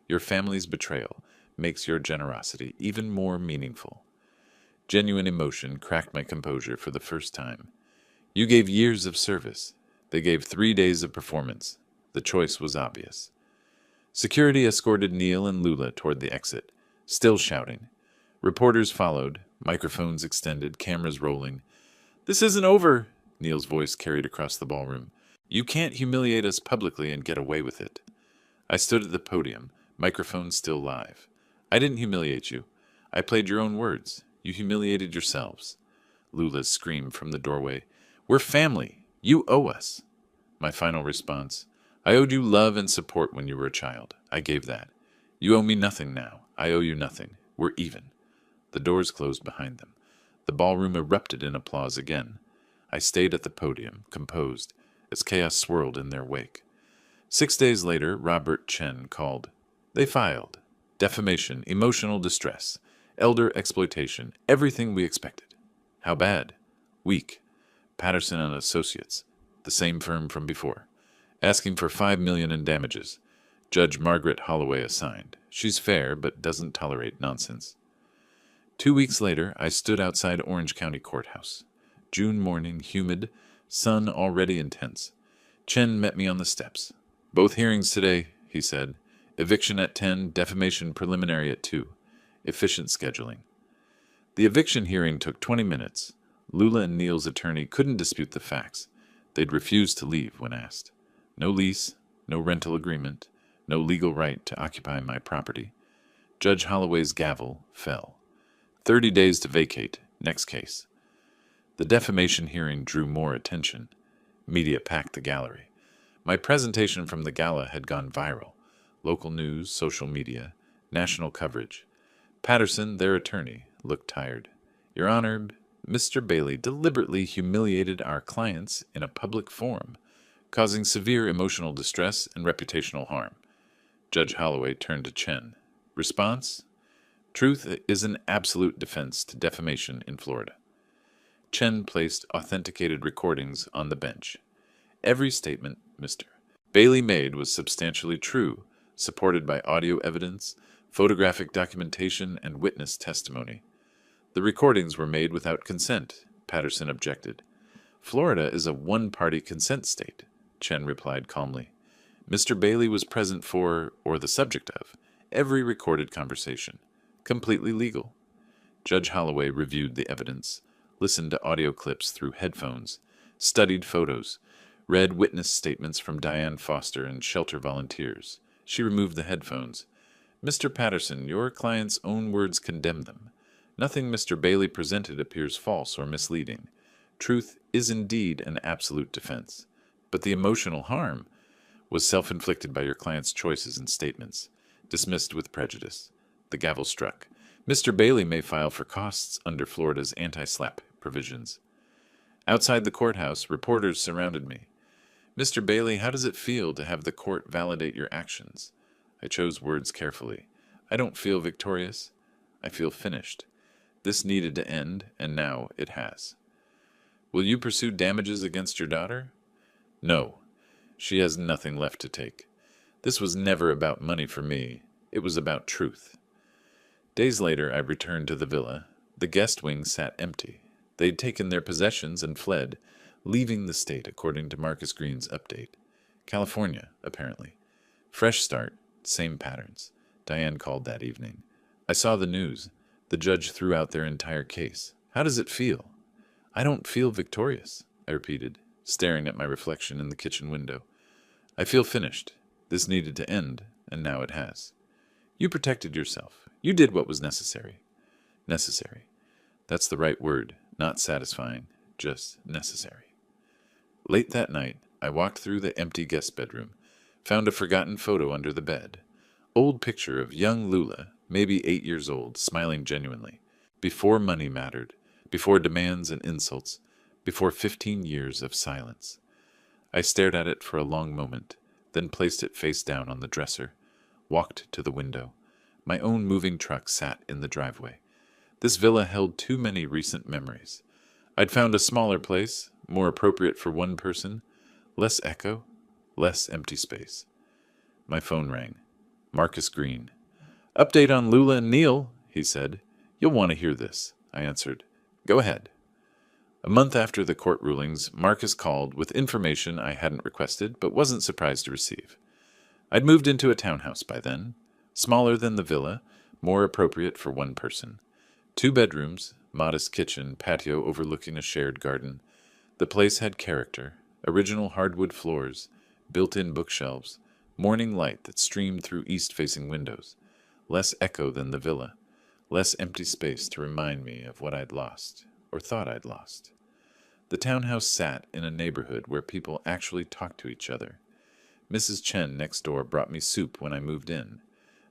[SPEAKER 1] Your family's betrayal makes your generosity even more meaningful. Genuine emotion cracked my composure for the first time. You gave years of service. They gave 3 days of performance. The choice was obvious. Security escorted Neil and Lula toward the exit, still shouting. Reporters followed, microphones extended, cameras rolling. This isn't over, Neil's voice carried across the ballroom. You can't humiliate us publicly and get away with it. I stood at the podium, microphone still live. I didn't humiliate you. I played your own words. You humiliated yourselves. Lula's scream from the doorway. We're family. You owe us. My final response. I owed you love and support when you were a child. I gave that. You owe me nothing now. I owe you nothing. We're even. The doors closed behind them. The ballroom erupted in applause again. I stayed at the podium, composed, as chaos swirled in their wake. 6 days later, Robert Chen called. They filed. Defamation, emotional distress, elder exploitation, everything we expected. How bad? Weak. Patterson and Associates, the same firm from before, asking for $5 million in damages. Judge Margaret Holloway assigned. She's fair, but doesn't tolerate nonsense. 2 weeks later, I stood outside Orange County Courthouse. June morning, humid, sun already intense. Chen met me on the steps. Both hearings today, he said. Eviction at 10, defamation preliminary at 2. Efficient scheduling. The eviction hearing took 20 minutes. Lula and Neil's attorney couldn't dispute the facts. They'd refused to leave when asked. No lease, no rental agreement, no legal right to occupy my property. Judge Holloway's gavel fell. 30 days to vacate. Next case. The defamation hearing drew more attention. Media packed the gallery. My presentation from the gala had gone viral. Local news, social media, national coverage. Patterson, their attorney, looked tired. Your Honor, Mr. Bailey deliberately humiliated our clients in a public forum, causing severe emotional distress and reputational harm. Judge Holloway turned to Chen. Response? Truth is an absolute defense to defamation in Florida. Chen placed authenticated recordings on the bench. Every statement Mr. Bailey made was substantially true, supported by audio evidence, photographic documentation, and witness testimony. The recordings were made without consent, Patterson objected. Florida is a one-party consent state, Chen replied calmly. Mr. Bailey was present for, or the subject of, every recorded conversation. Completely legal. Judge Holloway reviewed the evidence, listened to audio clips through headphones, studied photos, read witness statements from Diane Foster and shelter volunteers. She removed the headphones. Mr. Patterson, your client's own words condemn them. Nothing Mr. Bailey presented appears false or misleading. Truth is indeed an absolute defense. But the emotional harm was self-inflicted by your client's choices and statements, dismissed with prejudice. The gavel struck. Mr. Bailey may file for costs under Florida's anti-SLAPP provisions. Outside the courthouse, reporters surrounded me. Mr. Bailey, how does it feel to have the court validate your actions? I chose words carefully. I don't feel victorious. I feel finished. This needed to end, and now it has. Will you pursue damages against your daughter? No. She has nothing left to take. This was never about money for me. It was about truth. Days later, I returned to the villa. The guest wing sat empty. They'd taken their possessions and fled, leaving the state according to Marcus Green's update. California, apparently. Fresh start, same patterns. Diane called that evening. I saw the news. The judge threw out their entire case. How does it feel? I don't feel victorious, I repeated, staring at my reflection in the kitchen window. I feel finished. This needed to end, and now it has. You protected yourself. You did what was necessary. Necessary. That's the right word, not satisfying, just necessary. Late that night, I walked through the empty guest bedroom, found a forgotten photo under the bed. Old picture of young Lula, maybe 8 years old, smiling genuinely. Before money mattered, before demands and insults, before 15 years of silence. I stared at it for a long moment, then placed it face down on the dresser, walked to the window. My own moving truck sat in the driveway. This villa held too many recent memories. I'd found a smaller place, more appropriate for one person, less echo, less empty space. My phone rang. Marcus Green. Update on Lula and Neil, he said. You'll want to hear this, I answered. Go ahead. A month after the court rulings, Marcus called with information I hadn't requested but wasn't surprised to receive. I'd moved into a townhouse by then, smaller than the villa, more appropriate for one person. 2 bedrooms, modest kitchen, patio overlooking a shared garden. The place had character, original hardwood floors, built-in bookshelves, morning light that streamed through east-facing windows, less echo than the villa, less empty space to remind me of what I'd lost, or thought I'd lost. The townhouse sat in a neighborhood where people actually talked to each other. Mrs. Chen next door brought me soup when I moved in.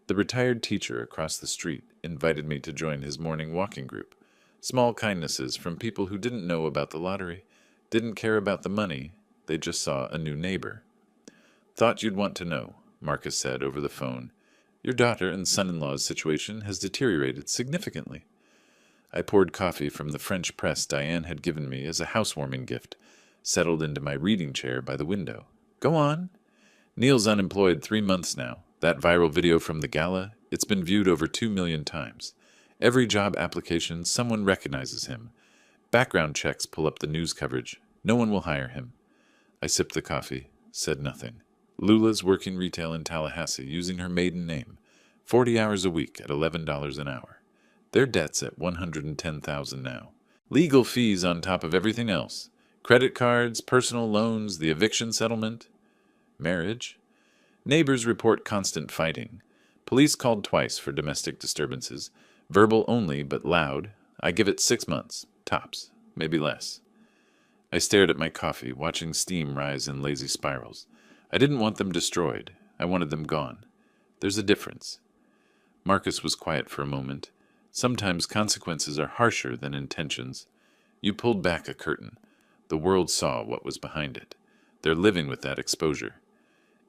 [SPEAKER 1] The retired teacher across the street invited me to join his morning walking group. Small kindnesses from people who didn't know about the lottery, didn't care about the money, they just saw a new neighbor. Thought you'd want to know, Marcus said over the phone. Your daughter and son-in-law's situation has deteriorated significantly. I poured coffee from the French press Diane had given me as a housewarming gift, settled into my reading chair by the window. Go on. Neil's unemployed 3 months now. That viral video from the gala, it's been viewed over 2 million times. Every job application, someone recognizes him. Background checks pull up the news coverage. No one will hire him. I sipped the coffee, said nothing. Lula's working retail in Tallahassee using her maiden name. 40 hours a week at $11 an hour. Their debt's at $110,000 now. Legal fees on top of everything else. Credit cards, personal loans, the eviction settlement. Marriage. Neighbors report constant fighting. Police called twice for domestic disturbances. Verbal only, but loud. I give it 6 months. Tops. Maybe less. I stared at my coffee, watching steam rise in lazy spirals. I didn't want them destroyed. I wanted them gone. There's a difference. Marcus was quiet for a moment. Sometimes consequences are harsher than intentions. You pulled back a curtain. The world saw what was behind it. They're living with that exposure.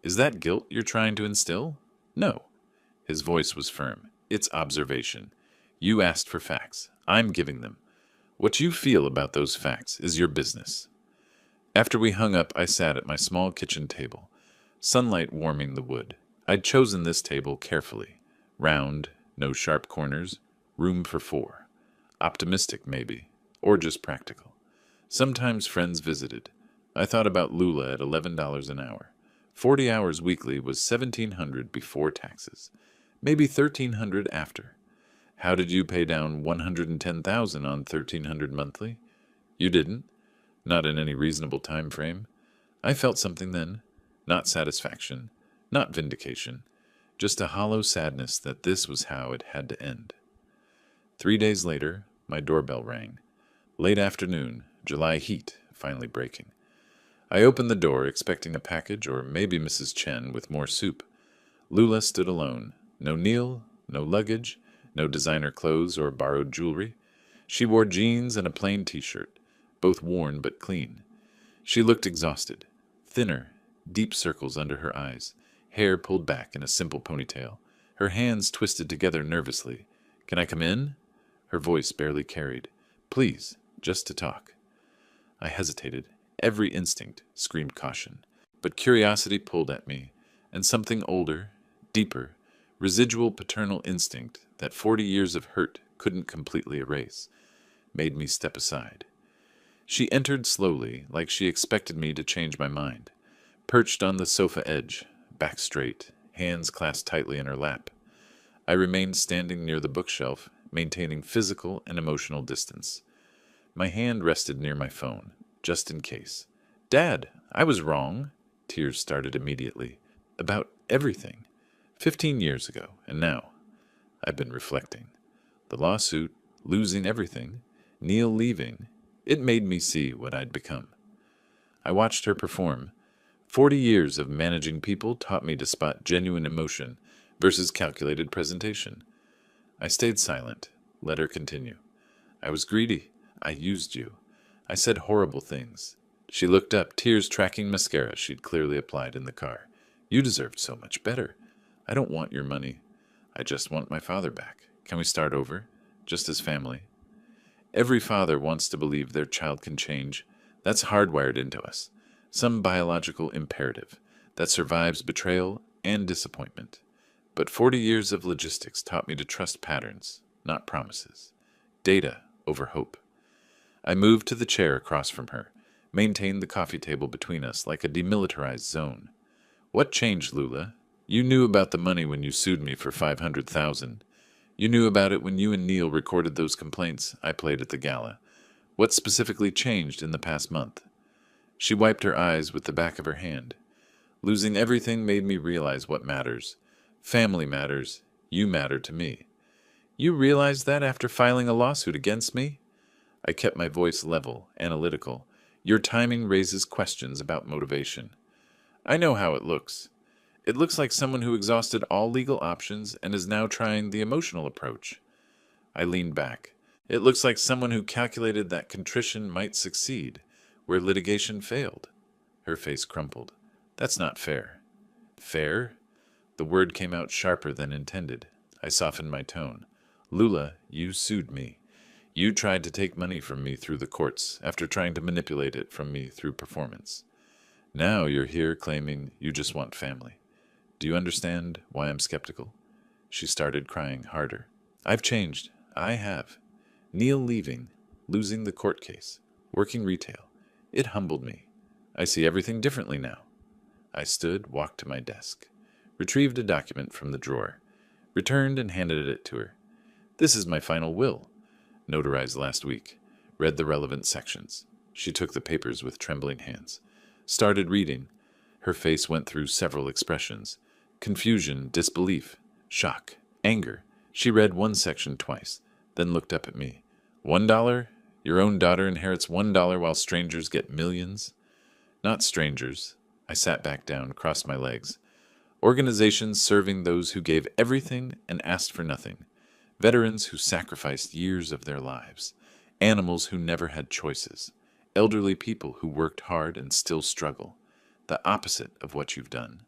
[SPEAKER 1] Is that guilt you're trying to instill? No. His voice was firm. It's observation. You asked for facts. I'm giving them. What you feel about those facts is your business. After we hung up, I sat at my small kitchen table, sunlight warming the wood. I'd chosen this table carefully. Round, no sharp corners, room for 4. Optimistic, maybe, or just practical. Sometimes friends visited. I thought about Lula at $11 an hour. 40 hours weekly was $1,700 before taxes, maybe $1,300 after. How did you pay down $110,000 on $1,300 monthly? You didn't. Not in any reasonable time frame. I felt something then. Not satisfaction, not vindication, just a hollow sadness that this was how it had to end. 3 days later, my doorbell rang. Late afternoon, July heat finally breaking. I opened the door, expecting a package or maybe Mrs. Chen with more soup. Lula stood alone. No Neil, no luggage, no designer clothes or borrowed jewelry. She wore jeans and a plain t-shirt, both worn but clean. She looked exhausted, thinner, deep circles under her eyes, hair pulled back in a simple ponytail, her hands twisted together nervously. Can I come in? Her voice barely carried. Please, just to talk. I hesitated. Every instinct screamed caution, but curiosity pulled at me, and something older, deeper, residual paternal instinct that 40 years of hurt couldn't completely erase, made me step aside. She entered slowly, like she expected me to change my mind, perched on the sofa edge, back straight, hands clasped tightly in her lap. I remained standing near the bookshelf, maintaining physical and emotional distance. My hand rested near my phone, just in case. Dad, I was wrong. Tears started immediately. About everything. 15 years ago, and now. I've been reflecting. The lawsuit, losing everything, Neil leaving, it made me see what I'd become. I watched her perform. 40 years of managing people taught me to spot genuine emotion versus calculated presentation. I stayed silent, let her continue. I was greedy. I used you. I said horrible things. She looked up, tears tracking mascara she'd clearly applied in the car. You deserved so much better. I don't want your money. I just want my father back. Can we start over? Just as family. Every father wants to believe their child can change. That's hardwired into us. Some biological imperative that survives betrayal and disappointment. But 40 years of logistics taught me to trust patterns, not promises. Data over hope. I moved to the chair across from her, maintained the coffee table between us like a demilitarized zone. What changed, Lula? You knew about the money when you sued me for $500,000. You knew about it when you and Neil recorded those complaints I played at the gala. What specifically changed in the past month? She wiped her eyes with the back of her hand. Losing everything made me realize what matters. Family matters. You matter to me. You realized that after filing a lawsuit against me? I kept my voice level, analytical. Your timing raises questions about motivation. I know how it looks. It looks like someone who exhausted all legal options and is now trying the emotional approach. I leaned back. It looks like someone who calculated that contrition might succeed, where litigation failed. Her face crumpled. That's not fair. Fair? The word came out sharper than intended. I softened my tone. Lula, you sued me. You tried to take money from me through the courts after trying to manipulate it from me through performance. Now you're here claiming you just want family. Do you understand why I'm skeptical? She started crying harder. I've changed. I have. Neil leaving, losing the court case, working retail. It humbled me. I see everything differently now. I stood, walked to my desk, retrieved a document from the drawer, returned and handed it to her. This is my final will. Notarized last week. Read the relevant sections. She took the papers with trembling hands. Started reading. Her face went through several expressions. Confusion, disbelief, shock, anger. She read one section twice, then looked up at me. $1? Your own daughter inherits $1 while strangers get millions? Not strangers. I sat back down, crossed my legs. Organizations serving those who gave everything and asked for nothing. Veterans who sacrificed years of their lives. Animals who never had choices. Elderly people who worked hard and still struggle. The opposite of what you've done.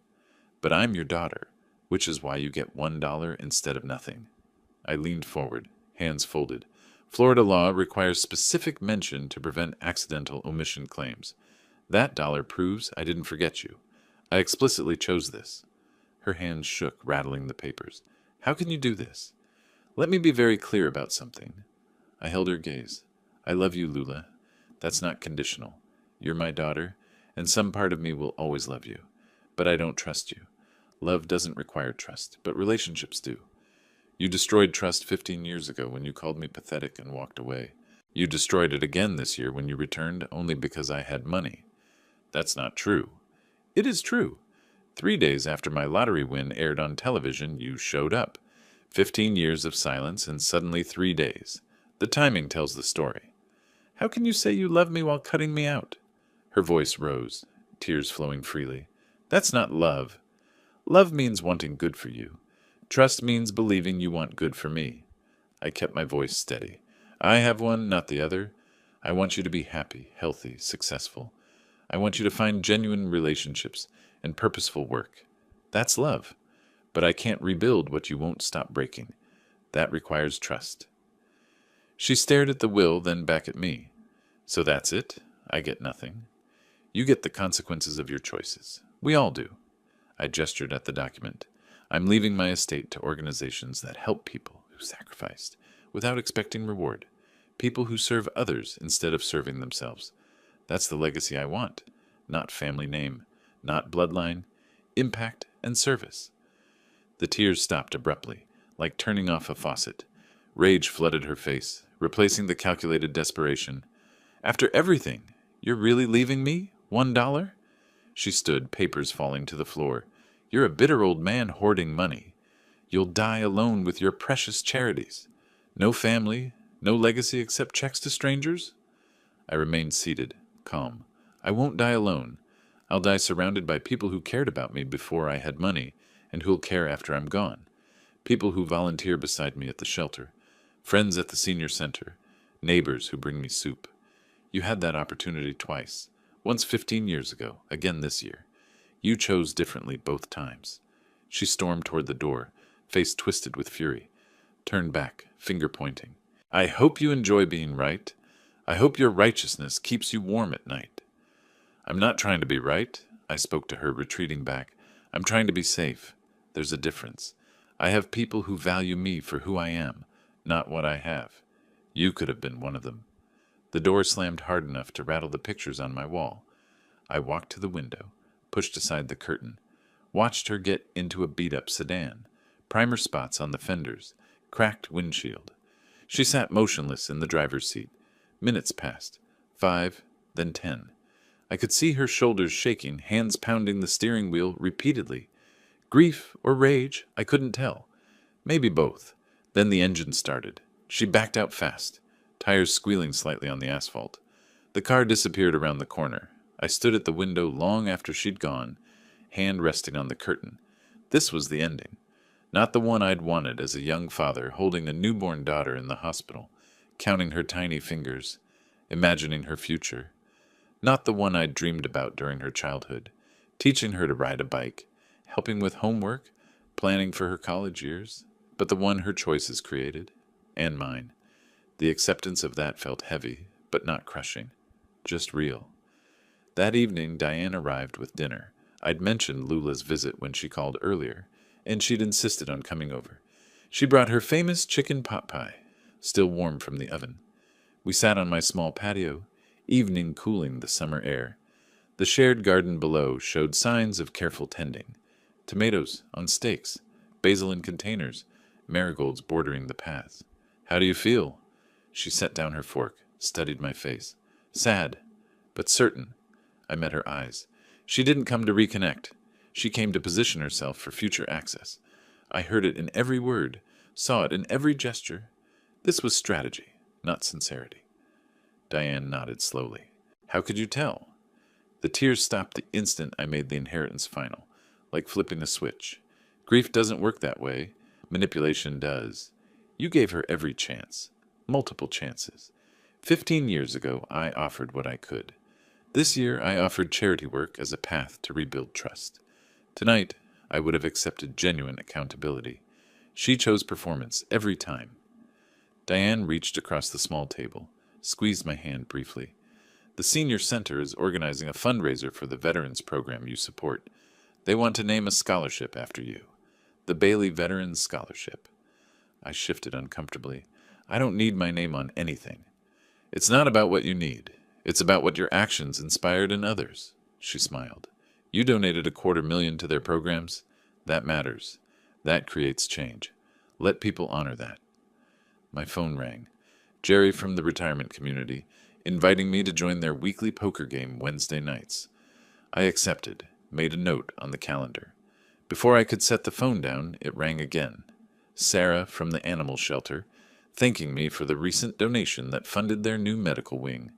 [SPEAKER 1] But I'm your daughter, which is why you get $1 instead of nothing. I leaned forward, hands folded. Florida law requires specific mention to prevent accidental omission claims. That dollar proves I didn't forget you. I explicitly chose this. Her hands shook, rattling the papers. How can you do this? Let me be very clear about something. I held her gaze. I love you, Lula. That's not conditional. You're my daughter, and some part of me will always love you. But I don't trust you. Love doesn't require trust, but relationships do. You destroyed trust 15 years ago when you called me pathetic and walked away. You destroyed it again this year when you returned only because I had money. That's not true. It is true. 3 days after my lottery win aired on television, you showed up. 15 years of silence and suddenly 3 days. The timing tells the story. How can you say you love me while cutting me out? Her voice rose, tears flowing freely. That's not love. Love means wanting good for you. Trust means believing you want good for me. I kept my voice steady. I have one, not the other. I want you to be happy, healthy, successful. I want you to find genuine relationships and purposeful work. That's love. But I can't rebuild what you won't stop breaking. That requires trust. She stared at the will, then back at me. So that's it? I get nothing. You get the consequences of your choices. We all do. I gestured at the document. I'm leaving my estate to organizations that help people who sacrificed without expecting reward. People who serve others instead of serving themselves. That's the legacy I want. Not family name, not bloodline, impact and service. The tears stopped abruptly, like turning off a faucet. Rage flooded her face, replacing the calculated desperation. After everything, you're really leaving me? $1? She stood, papers falling to the floor. You're a bitter old man hoarding money. You'll die alone with your precious charities. No family, no legacy except checks to strangers? I remained seated, calm. I won't die alone. I'll die surrounded by people who cared about me before I had money, and who'll care after I'm gone. People who volunteer beside me at the shelter, friends at the senior center, neighbors who bring me soup. You had that opportunity twice, once 15 years ago, again this year. You chose differently both times. She stormed toward the door, face twisted with fury, turned back, finger pointing. I hope you enjoy being right. I hope your righteousness keeps you warm at night. I'm not trying to be right, I spoke to her, retreating back. I'm trying to be safe. There's a difference. I have people who value me for who I am, not what I have. You could have been one of them. The door slammed hard enough to rattle the pictures on my wall. I walked to the window, pushed aside the curtain, watched her get into a beat-up sedan, primer spots on the fenders, cracked windshield. She sat motionless in the driver's seat. Minutes passed. 5, then 10. I could see her shoulders shaking, hands pounding the steering wheel repeatedly. Grief or rage, I couldn't tell. Maybe both. Then the engine started. She backed out fast, tires squealing slightly on the asphalt. The car disappeared around the corner. I stood at the window long after she'd gone, hand resting on the curtain. This was the ending. Not the one I'd wanted as a young father holding a newborn daughter in the hospital, counting her tiny fingers, imagining her future. Not the one I'd dreamed about during her childhood, teaching her to ride a bike, helping with homework, planning for her college years, but the one her choices created, and mine. The acceptance of that felt heavy, but not crushing, just real. That evening, Diane arrived with dinner. I'd mentioned Lula's visit when she called earlier, and she'd insisted on coming over. She brought her famous chicken pot pie, still warm from the oven. We sat on my small patio, evening cooling the summer air. The shared garden below showed signs of careful tending. Tomatoes on stakes, basil in containers, marigolds bordering the paths. How do you feel? She set down her fork, studied my face. Sad, but certain. I met her eyes. She didn't come to reconnect. She came to position herself for future access. I heard it in every word, saw it in every gesture. This was strategy, not sincerity. Diane nodded slowly. How could you tell? The tears stopped the instant I made the inheritance final, like flipping a switch. Grief doesn't work that way. Manipulation does. You gave her every chance. Multiple chances. 15 years ago, I offered what I could. This year, I offered charity work as a path to rebuild trust. Tonight, I would have accepted genuine accountability. She chose performance every time. Diane reached across the small table, squeezed my hand briefly. The Senior Center is organizing a fundraiser for the Veterans Program you support. They want to name a scholarship after you. The Bailey Veterans Scholarship. I shifted uncomfortably. I don't need my name on anything. It's not about what you need. It's about what your actions inspired in others. She smiled. You donated $250,000 to their programs. That matters. That creates change. Let people honor that. My phone rang. Jerry from the retirement community, inviting me to join their weekly poker game Wednesday nights. I accepted, made a note on the calendar. Before I could set the phone down, it rang again. Sarah from the animal shelter, thanking me for the recent donation that funded their new medical wing.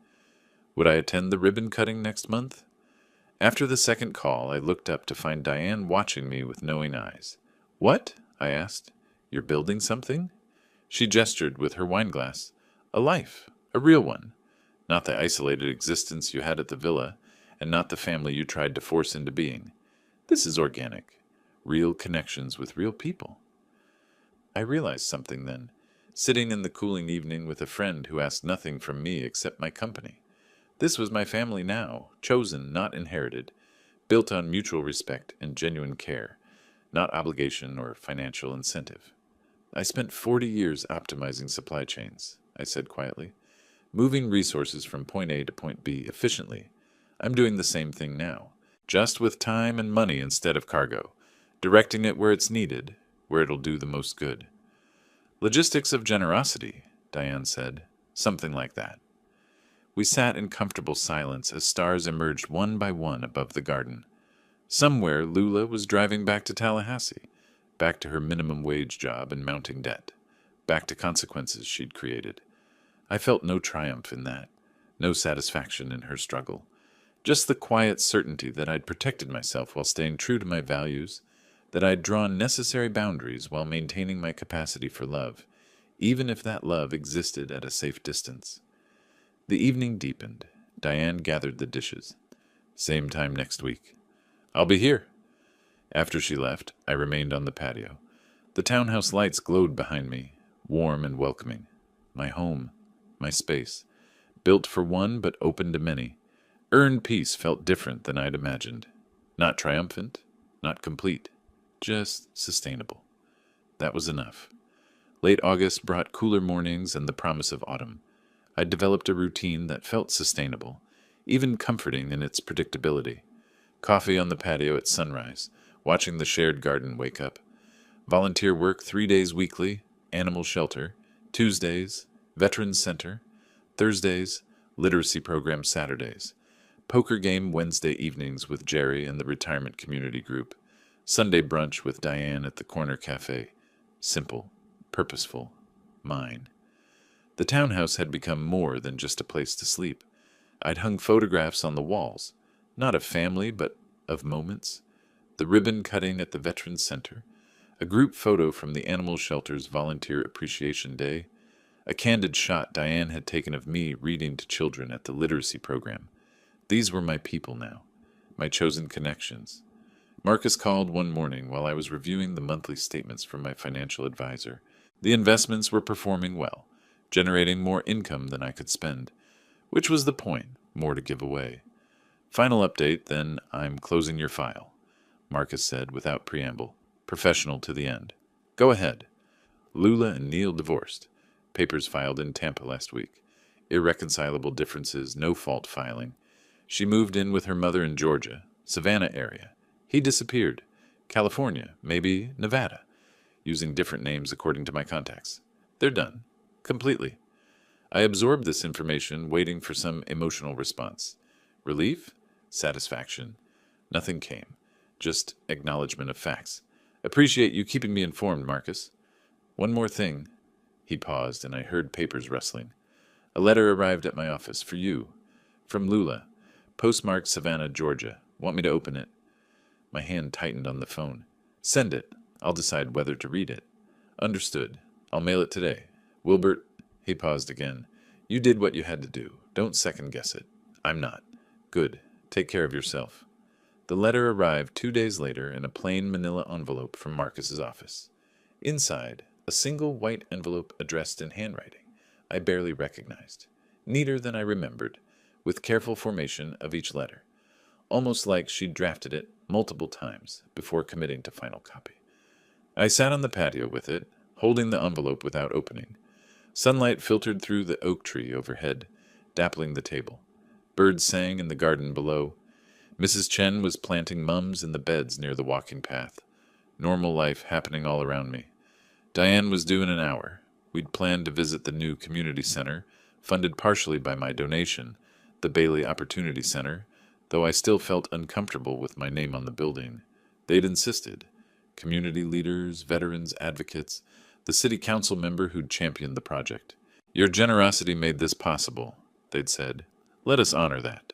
[SPEAKER 1] Would I attend the ribbon cutting next month? After the second call, I looked up to find Diane watching me with knowing eyes. What? I asked. You're building something? She gestured with her wineglass. A life, a real one. Not the isolated existence you had at the villa, and not the family you tried to force into being. This is organic. Real connections with real people. I realized something then, sitting in the cooling evening with a friend who asked nothing from me except my company. This was my family now, chosen, not inherited, built on mutual respect and genuine care, not obligation or financial incentive. I spent 40 years optimizing supply chains, I said quietly, moving resources from point A to point B efficiently. I'm doing the same thing now, just with time and money instead of cargo, directing it where it's needed, where it'll do the most good. Logistics of generosity, Diane said. Something like that. We sat in comfortable silence as stars emerged one by one above the garden. Somewhere, Lula was driving back to Tallahassee, back to her minimum wage job and mounting debt, back to consequences she'd created. I felt no triumph in that, no satisfaction in her struggle, just the quiet certainty that I'd protected myself while staying true to my values, that I'd drawn necessary boundaries while maintaining my capacity for love, even if that love existed at a safe distance. The evening deepened. Diane gathered the dishes. Same time next week. I'll be here. After she left, I remained on the patio. The townhouse lights glowed behind me, warm and welcoming. My home, my space, built for one but open to many. Earned peace felt different than I'd imagined. Not triumphant, not complete, just sustainable. That was enough. Late August brought cooler mornings and the promise of autumn. I'd developed a routine that felt sustainable, even comforting in its predictability. Coffee on the patio at sunrise, watching the shared garden wake up. Volunteer work 3 days weekly, animal shelter. Tuesdays, Veterans Center. Thursdays, literacy program Saturdays. Poker game Wednesday evenings with Jerry and the retirement community group. Sunday brunch with Diane at the corner cafe. Simple, purposeful, mine. The townhouse had become more than just a place to sleep. I'd hung photographs on the walls, not of family, but of moments. The ribbon cutting at the Veterans Center, a group photo from the animal shelter's Volunteer Appreciation Day, a candid shot Diane had taken of me reading to children at the literacy program. These were my people now, my chosen connections. Marcus called one morning while I was reviewing the monthly statements from my financial advisor. The investments were performing well, generating more income than I could spend, which was the point, more to give away. Final update, then I'm closing your file, Marcus said without preamble, professional to the end. Go ahead. Lula and Neil divorced. Papers filed in Tampa last week. Irreconcilable differences, no fault filing. She moved in with her mother in Georgia, Savannah area. He disappeared. California, maybe Nevada, using different names according to my contacts. They're done. Completely. I absorbed this information, waiting for some emotional response. Relief? Satisfaction? Nothing came. Just acknowledgement of facts. Appreciate you keeping me informed, Marcus. One more thing. He paused, and I heard papers rustling. A letter arrived at my office for you. From Lula. Postmarked Savannah, Georgia. Want me to open it? My hand tightened on the phone. Send it. I'll decide whether to read it. Understood. I'll mail it today. Wilbert, he paused again. You did what you had to do. Don't second guess it. I'm not. Good. Take care of yourself. The letter arrived 2 days later in a plain manila envelope from Marcus's office. Inside, a single white envelope addressed in handwriting I barely recognized, neater than I remembered, with careful formation of each letter, almost like she'd drafted it multiple times before committing to final copy. I sat on the patio with it, holding the envelope without opening. Sunlight filtered through the oak tree overhead, dappling the table. Birds sang in the garden below. Mrs. Chen was planting mums in the beds near the walking path. Normal life happening all around me. Diane was due in an hour. We'd planned to visit the new community center, funded partially by my donation, the Bailey Opportunity Center, though I still felt uncomfortable with my name on the building. They'd insisted. Community leaders, veterans, advocates, the city council member who'd championed the project. Your generosity made this possible, they'd said. Let us honor that.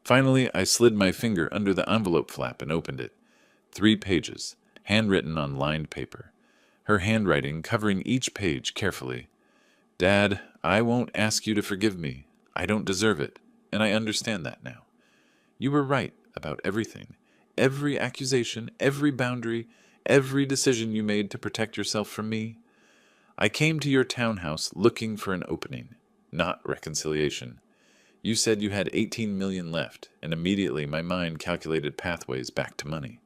[SPEAKER 1] Finally, I slid my finger under the envelope flap and opened it. 3 pages, handwritten on lined paper. Her handwriting covering each page carefully. Dad, I won't ask you to forgive me. I don't deserve it, and I understand that now. You were right about everything. Every accusation, every boundary, every decision you made to protect yourself from me. I came to your townhouse looking for an opening, not reconciliation. You said you had 18 million left, and immediately my mind calculated pathways back to money.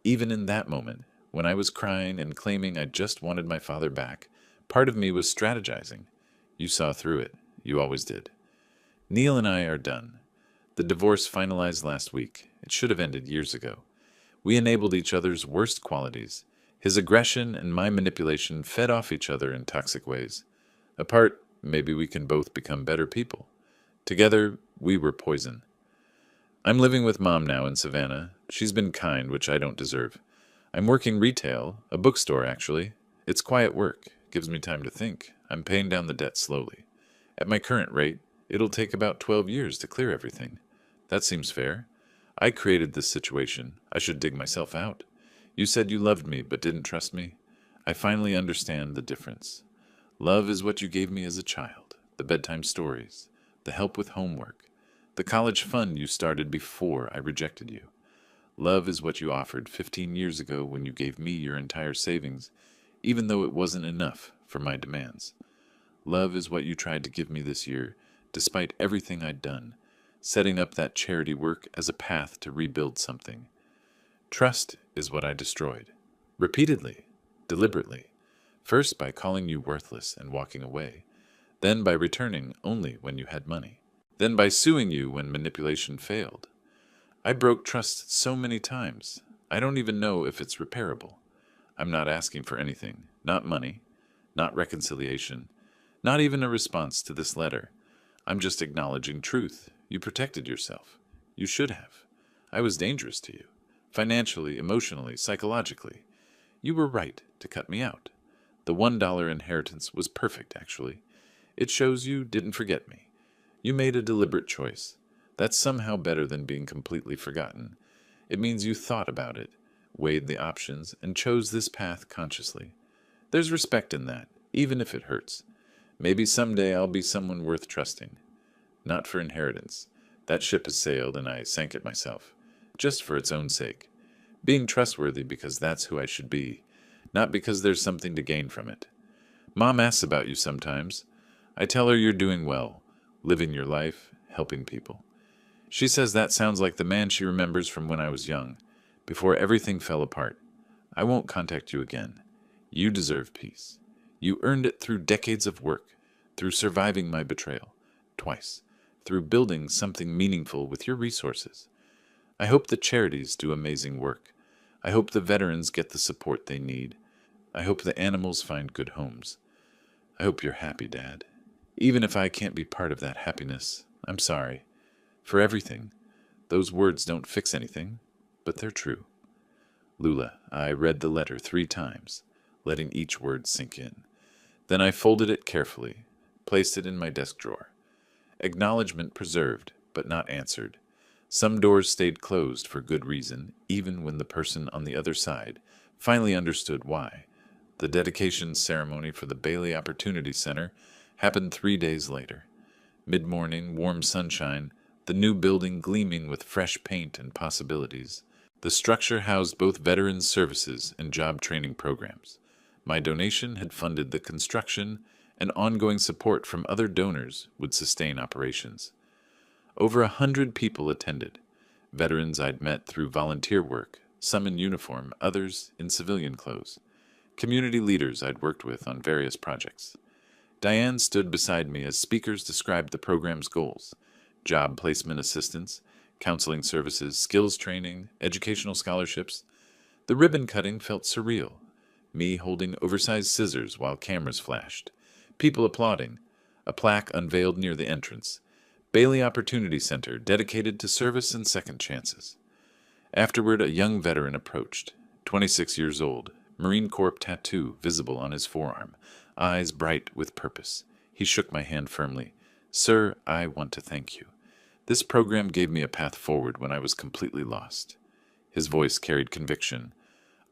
[SPEAKER 1] Even in that moment, when I was crying and claiming I just wanted my father back, part of me was strategizing. You saw through it. You always did. Neil and I are done. The divorce finalized last week. It should have ended years ago. We enabled each other's worst qualities, His aggression and my manipulation fed off each other in toxic ways. Apart, maybe we can both become better people. Together, we were poison. I'm living with Mom now in Savannah. She's been kind, which I don't deserve. I'm working retail, a bookstore actually. It's quiet work, gives me time to think. I'm paying down the debt slowly. At my current rate, it'll take about 12 years to clear everything. That seems fair. I created this situation. I should dig myself out. You said you loved me but didn't trust me. I finally understand the difference. Love is what you gave me as a child, the bedtime stories, the help with homework, the college fund you started before I rejected you. Love is what you offered 15 years ago when you gave me your entire savings, even though it wasn't enough for my demands. Love is what you tried to give me this year, despite everything I'd done, setting up that charity work as a path to rebuild something. Trust is what I destroyed. Repeatedly, deliberately. First by calling you worthless and walking away, then by returning only when you had money, then by suing you when manipulation failed. I broke trust so many times, I don't even know if it's repairable. I'm not asking for anything, not money, not reconciliation, not even a response to this letter. I'm just acknowledging truth. You protected yourself. You should have. I was dangerous to you, financially, emotionally, psychologically. You were right to cut me out. The $1 inheritance was perfect, actually. It shows you didn't forget me. You made a deliberate choice. That's somehow better than being completely forgotten. It means you thought about it, weighed the options, and chose this path consciously. There's respect in that, even if it hurts. Maybe someday I'll be someone worth trusting. Not for inheritance. That ship has sailed and I sank it myself. Just for its own sake. Being trustworthy because that's who I should be, not because there's something to gain from it. Mom asks about you sometimes. I tell her you're doing well, living your life, helping people. She says that sounds like the man she remembers from when I was young, before everything fell apart. I won't contact you again. You deserve peace. You earned it through decades of work, through surviving my betrayal, twice, through building something meaningful with your resources. I hope the charities do amazing work. I hope the veterans get the support they need. I hope the animals find good homes. I hope you're happy, Dad. Even if I can't be part of that happiness, I'm sorry. For everything. Those words don't fix anything, but they're true. Lula, I read the letter 3 times, letting each word sink in. Then I folded it carefully, placed it in my desk drawer. Acknowledgement preserved, but not answered. Some doors stayed closed for good reason, even when the person on the other side finally understood why. The dedication ceremony for the Bailey Opportunity Center happened 3 days later. Mid-morning, warm sunshine, the new building gleaming with fresh paint and possibilities. The structure housed both veterans services and job training programs. My donation had funded the construction, and ongoing support from other donors would sustain operations. Over 100 people attended. Veterans I'd met through volunteer work, some in uniform, others in civilian clothes. Community leaders I'd worked with on various projects. Diane stood beside me as speakers described the program's goals: job placement assistance, counseling services, skills training, educational scholarships. The ribbon cutting felt surreal. Me holding oversized scissors while cameras flashed. People applauding. A plaque unveiled near the entrance. Bailey Opportunity Center, dedicated to service and second chances. Afterward, a young veteran approached, 26 years old, Marine Corps tattoo visible on his forearm, eyes bright with purpose. He shook my hand firmly. Sir, I want to thank you. This program gave me a path forward when I was completely lost. His voice carried conviction.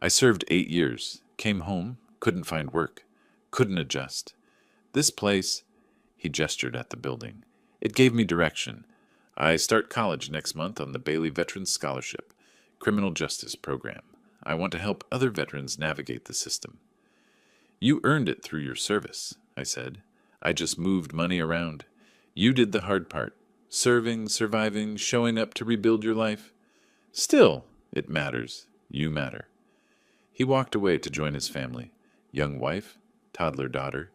[SPEAKER 1] I served 8 years, came home, couldn't find work, couldn't adjust. This place, he gestured at the building. It gave me direction. I start college next month on the Bailey Veterans Scholarship, Criminal Justice Program. I want to help other veterans navigate the system. You earned it through your service, I said. I just moved money around. You did the hard part. Serving, surviving, showing up to rebuild your life. Still, it matters. You matter. He walked away to join his family. Young wife, toddler daughter,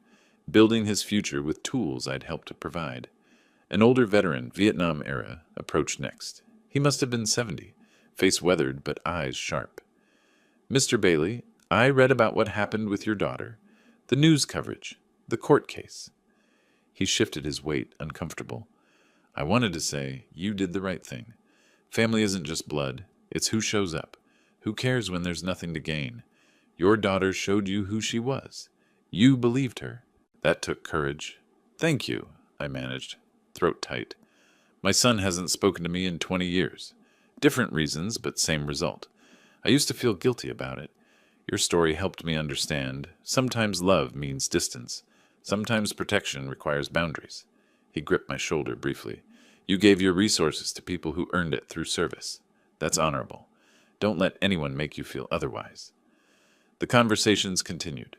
[SPEAKER 1] building his future with tools I'd helped to provide. An older veteran, Vietnam era, approached next. He must have been 70, face weathered but eyes sharp. Mr. Bailey, I read about what happened with your daughter, the news coverage, the court case. He shifted his weight, uncomfortable. I wanted to say, you did the right thing. Family isn't just blood, it's who shows up. Who cares when there's nothing to gain? Your daughter showed you who she was. You believed her. That took courage. Thank you, I managed, throat tight. My son hasn't spoken to me in 20 years. Different reasons, but same result. I used to feel guilty about it. Your story helped me understand. Sometimes love means distance. Sometimes protection requires boundaries. He gripped my shoulder briefly. You gave your resources to people who earned it through service. That's honorable. Don't let anyone make you feel otherwise. The conversations continued.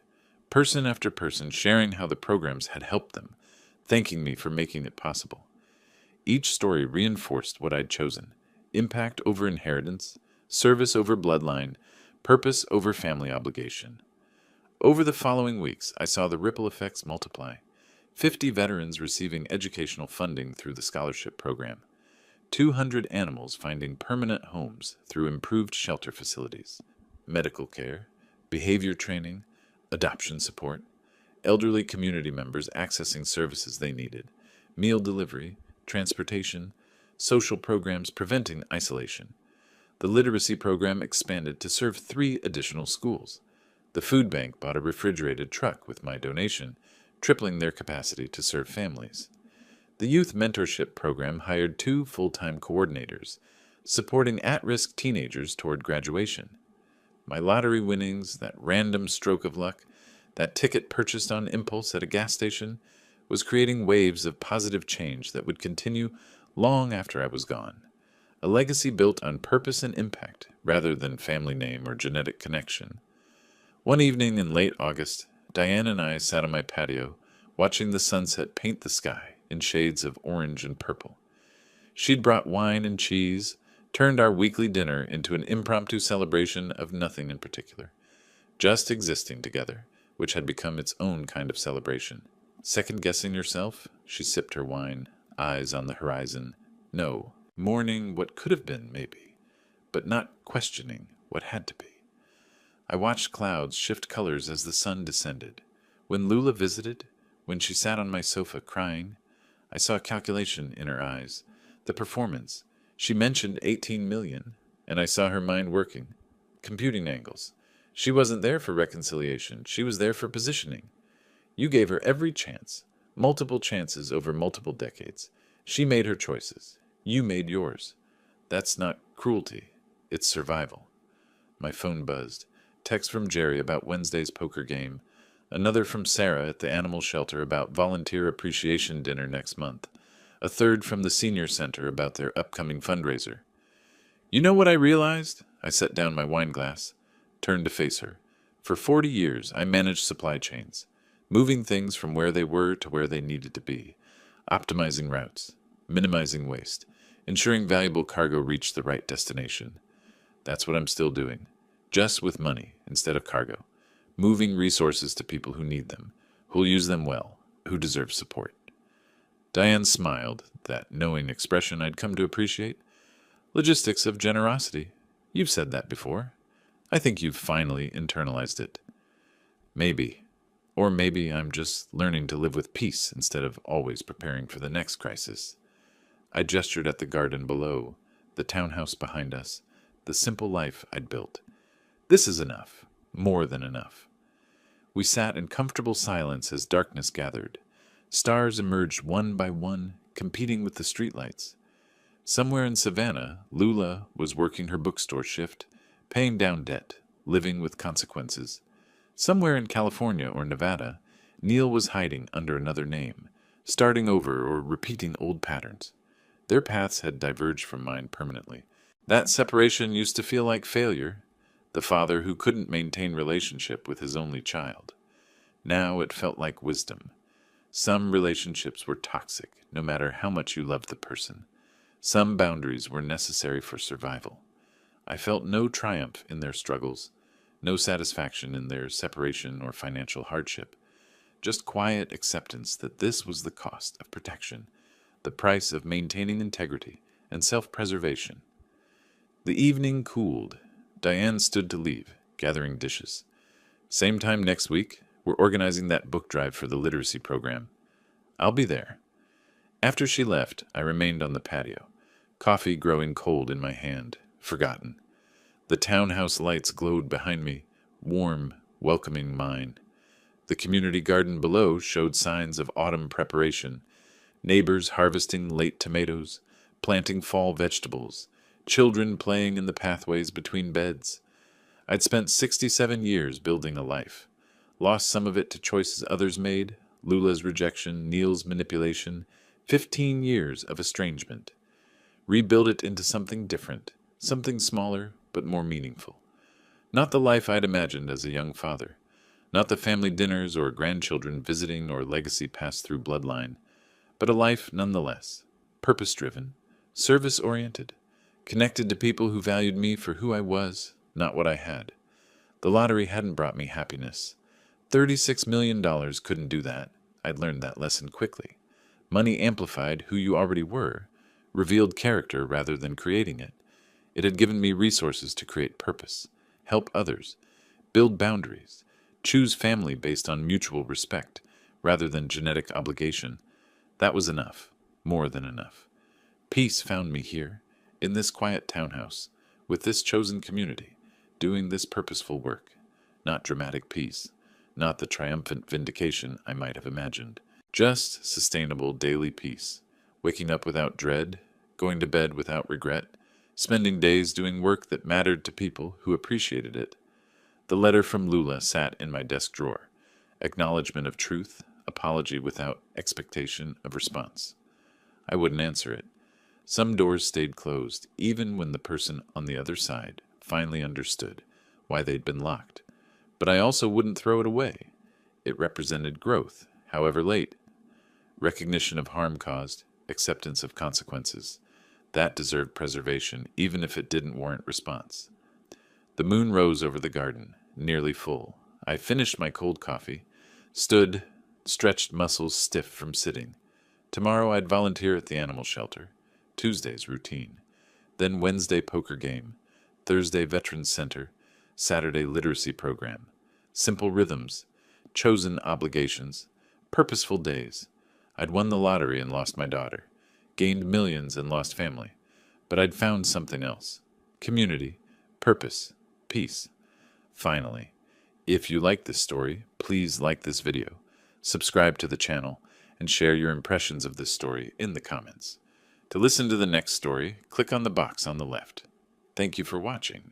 [SPEAKER 1] Person after person sharing how the programs had helped them, thanking me for making it possible. Each story reinforced what I'd chosen. Impact over inheritance, service over bloodline, purpose over family obligation. Over the following weeks, I saw the ripple effects multiply. 50 veterans receiving educational funding through the scholarship program. 200 animals finding permanent homes through improved shelter facilities. Medical care, behavior training, adoption support. Elderly community members accessing services they needed. Meal delivery, transportation, social programs preventing isolation. The literacy program expanded to serve 3 additional schools. The food bank bought a refrigerated truck with my donation, tripling their capacity to serve families. The youth mentorship program hired 2 full-time coordinators, supporting at-risk teenagers toward graduation. My lottery winnings, that random stroke of luck, that ticket purchased on impulse at a gas station, was creating waves of positive change that would continue long after I was gone. A legacy built on purpose and impact, rather than family name or genetic connection. One evening in late August, Diane and I sat on my patio, watching the sunset paint the sky in shades of orange and purple. She'd brought wine and cheese, turned our weekly dinner into an impromptu celebration of nothing in particular, just existing together, which had become its own kind of celebration. Second-guessing yourself, she sipped her wine, eyes on the horizon. No, mourning what could have been, maybe, but not questioning what had to be. I watched clouds shift colors as the sun descended. When Lula visited, when she sat on my sofa crying, I saw a calculation in her eyes. The performance. She mentioned 18 million, and I saw her mind working. Computing angles. She wasn't there for reconciliation. She was there for positioning. You gave her every chance, multiple chances over multiple decades. She made her choices. You made yours. That's not cruelty. It's survival. My phone buzzed. Text from Jerry about Wednesday's poker game. Another from Sarah at the animal shelter about volunteer appreciation dinner next month. A third from the senior center about their upcoming fundraiser. You know what I realized? I set down my wine glass, turned to face her. For 40 years, I managed supply chains, moving things from where they were to where they needed to be, optimizing routes, minimizing waste, ensuring valuable cargo reached the right destination. That's what I'm still doing, just with money instead of cargo, moving resources to people who need them, who'll use them well, who deserve support. Diane smiled, that knowing expression I'd come to appreciate. Logistics of generosity. You've said that before. I think you've finally internalized it. Maybe. Or maybe I'm just learning to live with peace instead of always preparing for the next crisis. I gestured at the garden below, the townhouse behind us, the simple life I'd built. This is enough. More than enough. We sat in comfortable silence as darkness gathered. Stars emerged one by one, competing with the streetlights. Somewhere in Savannah, Lula was working her bookstore shift, paying down debt, living with consequences. Somewhere in California or Nevada, Neil was hiding under another name, starting over or repeating old patterns. Their paths had diverged from mine permanently. That separation used to feel like failure, the father who couldn't maintain relationship with his only child. Now it felt like wisdom. Some relationships were toxic, no matter how much you loved the person. Some boundaries were necessary for survival. I felt no triumph in their struggles, no satisfaction in their separation or financial hardship, just quiet acceptance that this was the cost of protection, the price of maintaining integrity and self-preservation. The evening cooled. Diane stood to leave, gathering dishes. Same time next week, we're organizing that book drive for the literacy program. I'll be there. After she left, I remained on the patio, coffee growing cold in my hand, forgotten. The townhouse lights glowed behind me, warm, welcoming mine. The community garden below showed signs of autumn preparation, neighbors harvesting late tomatoes, planting fall vegetables, children playing in the pathways between beds. I'd spent 67 years building a life, lost some of it to choices others made, Lula's rejection, Neil's manipulation, 15 years of estrangement. Rebuild it into something different, something smaller but more meaningful. Not the life I'd imagined as a young father, not the family dinners or grandchildren visiting or legacy passed through bloodline, but a life nonetheless, purpose-driven, service-oriented, connected to people who valued me for who I was, not what I had. The lottery hadn't brought me happiness. $36 million couldn't do that. I'd learned that lesson quickly. Money amplified who you already were, revealed character rather than creating it. It had given me resources to create purpose, help others, build boundaries, choose family based on mutual respect rather than genetic obligation. That was enough, more than enough. Peace found me here, in this quiet townhouse, with this chosen community, doing this purposeful work. Not dramatic peace, not the triumphant vindication I might have imagined. Just sustainable daily peace, waking up without dread, going to bed without regret, spending days doing work that mattered to people who appreciated it. The letter from Lula sat in my desk drawer. Acknowledgement of truth, apology without expectation of response. I wouldn't answer it. Some doors stayed closed, even when the person on the other side finally understood why they'd been locked. But I also wouldn't throw it away. It represented growth, however late. Recognition of harm caused, acceptance of consequences. That deserved preservation, even if it didn't warrant response. The moon rose over the garden, nearly full. I finished my cold coffee, stood, stretched muscles stiff from sitting. Tomorrow I'd volunteer at the animal shelter. Tuesday's routine. Then Wednesday poker game. Thursday Veterans Center. Saturday literacy program. Simple rhythms. Chosen obligations. Purposeful days. I'd won the lottery and lost my daughter. Gained millions and lost family. But I'd found something else. Community. Purpose. Peace. Finally, if you like this story, please like this video, subscribe to the channel, and share your impressions of this story in the comments. To listen to the next story, click on the box on the left. Thank you for watching.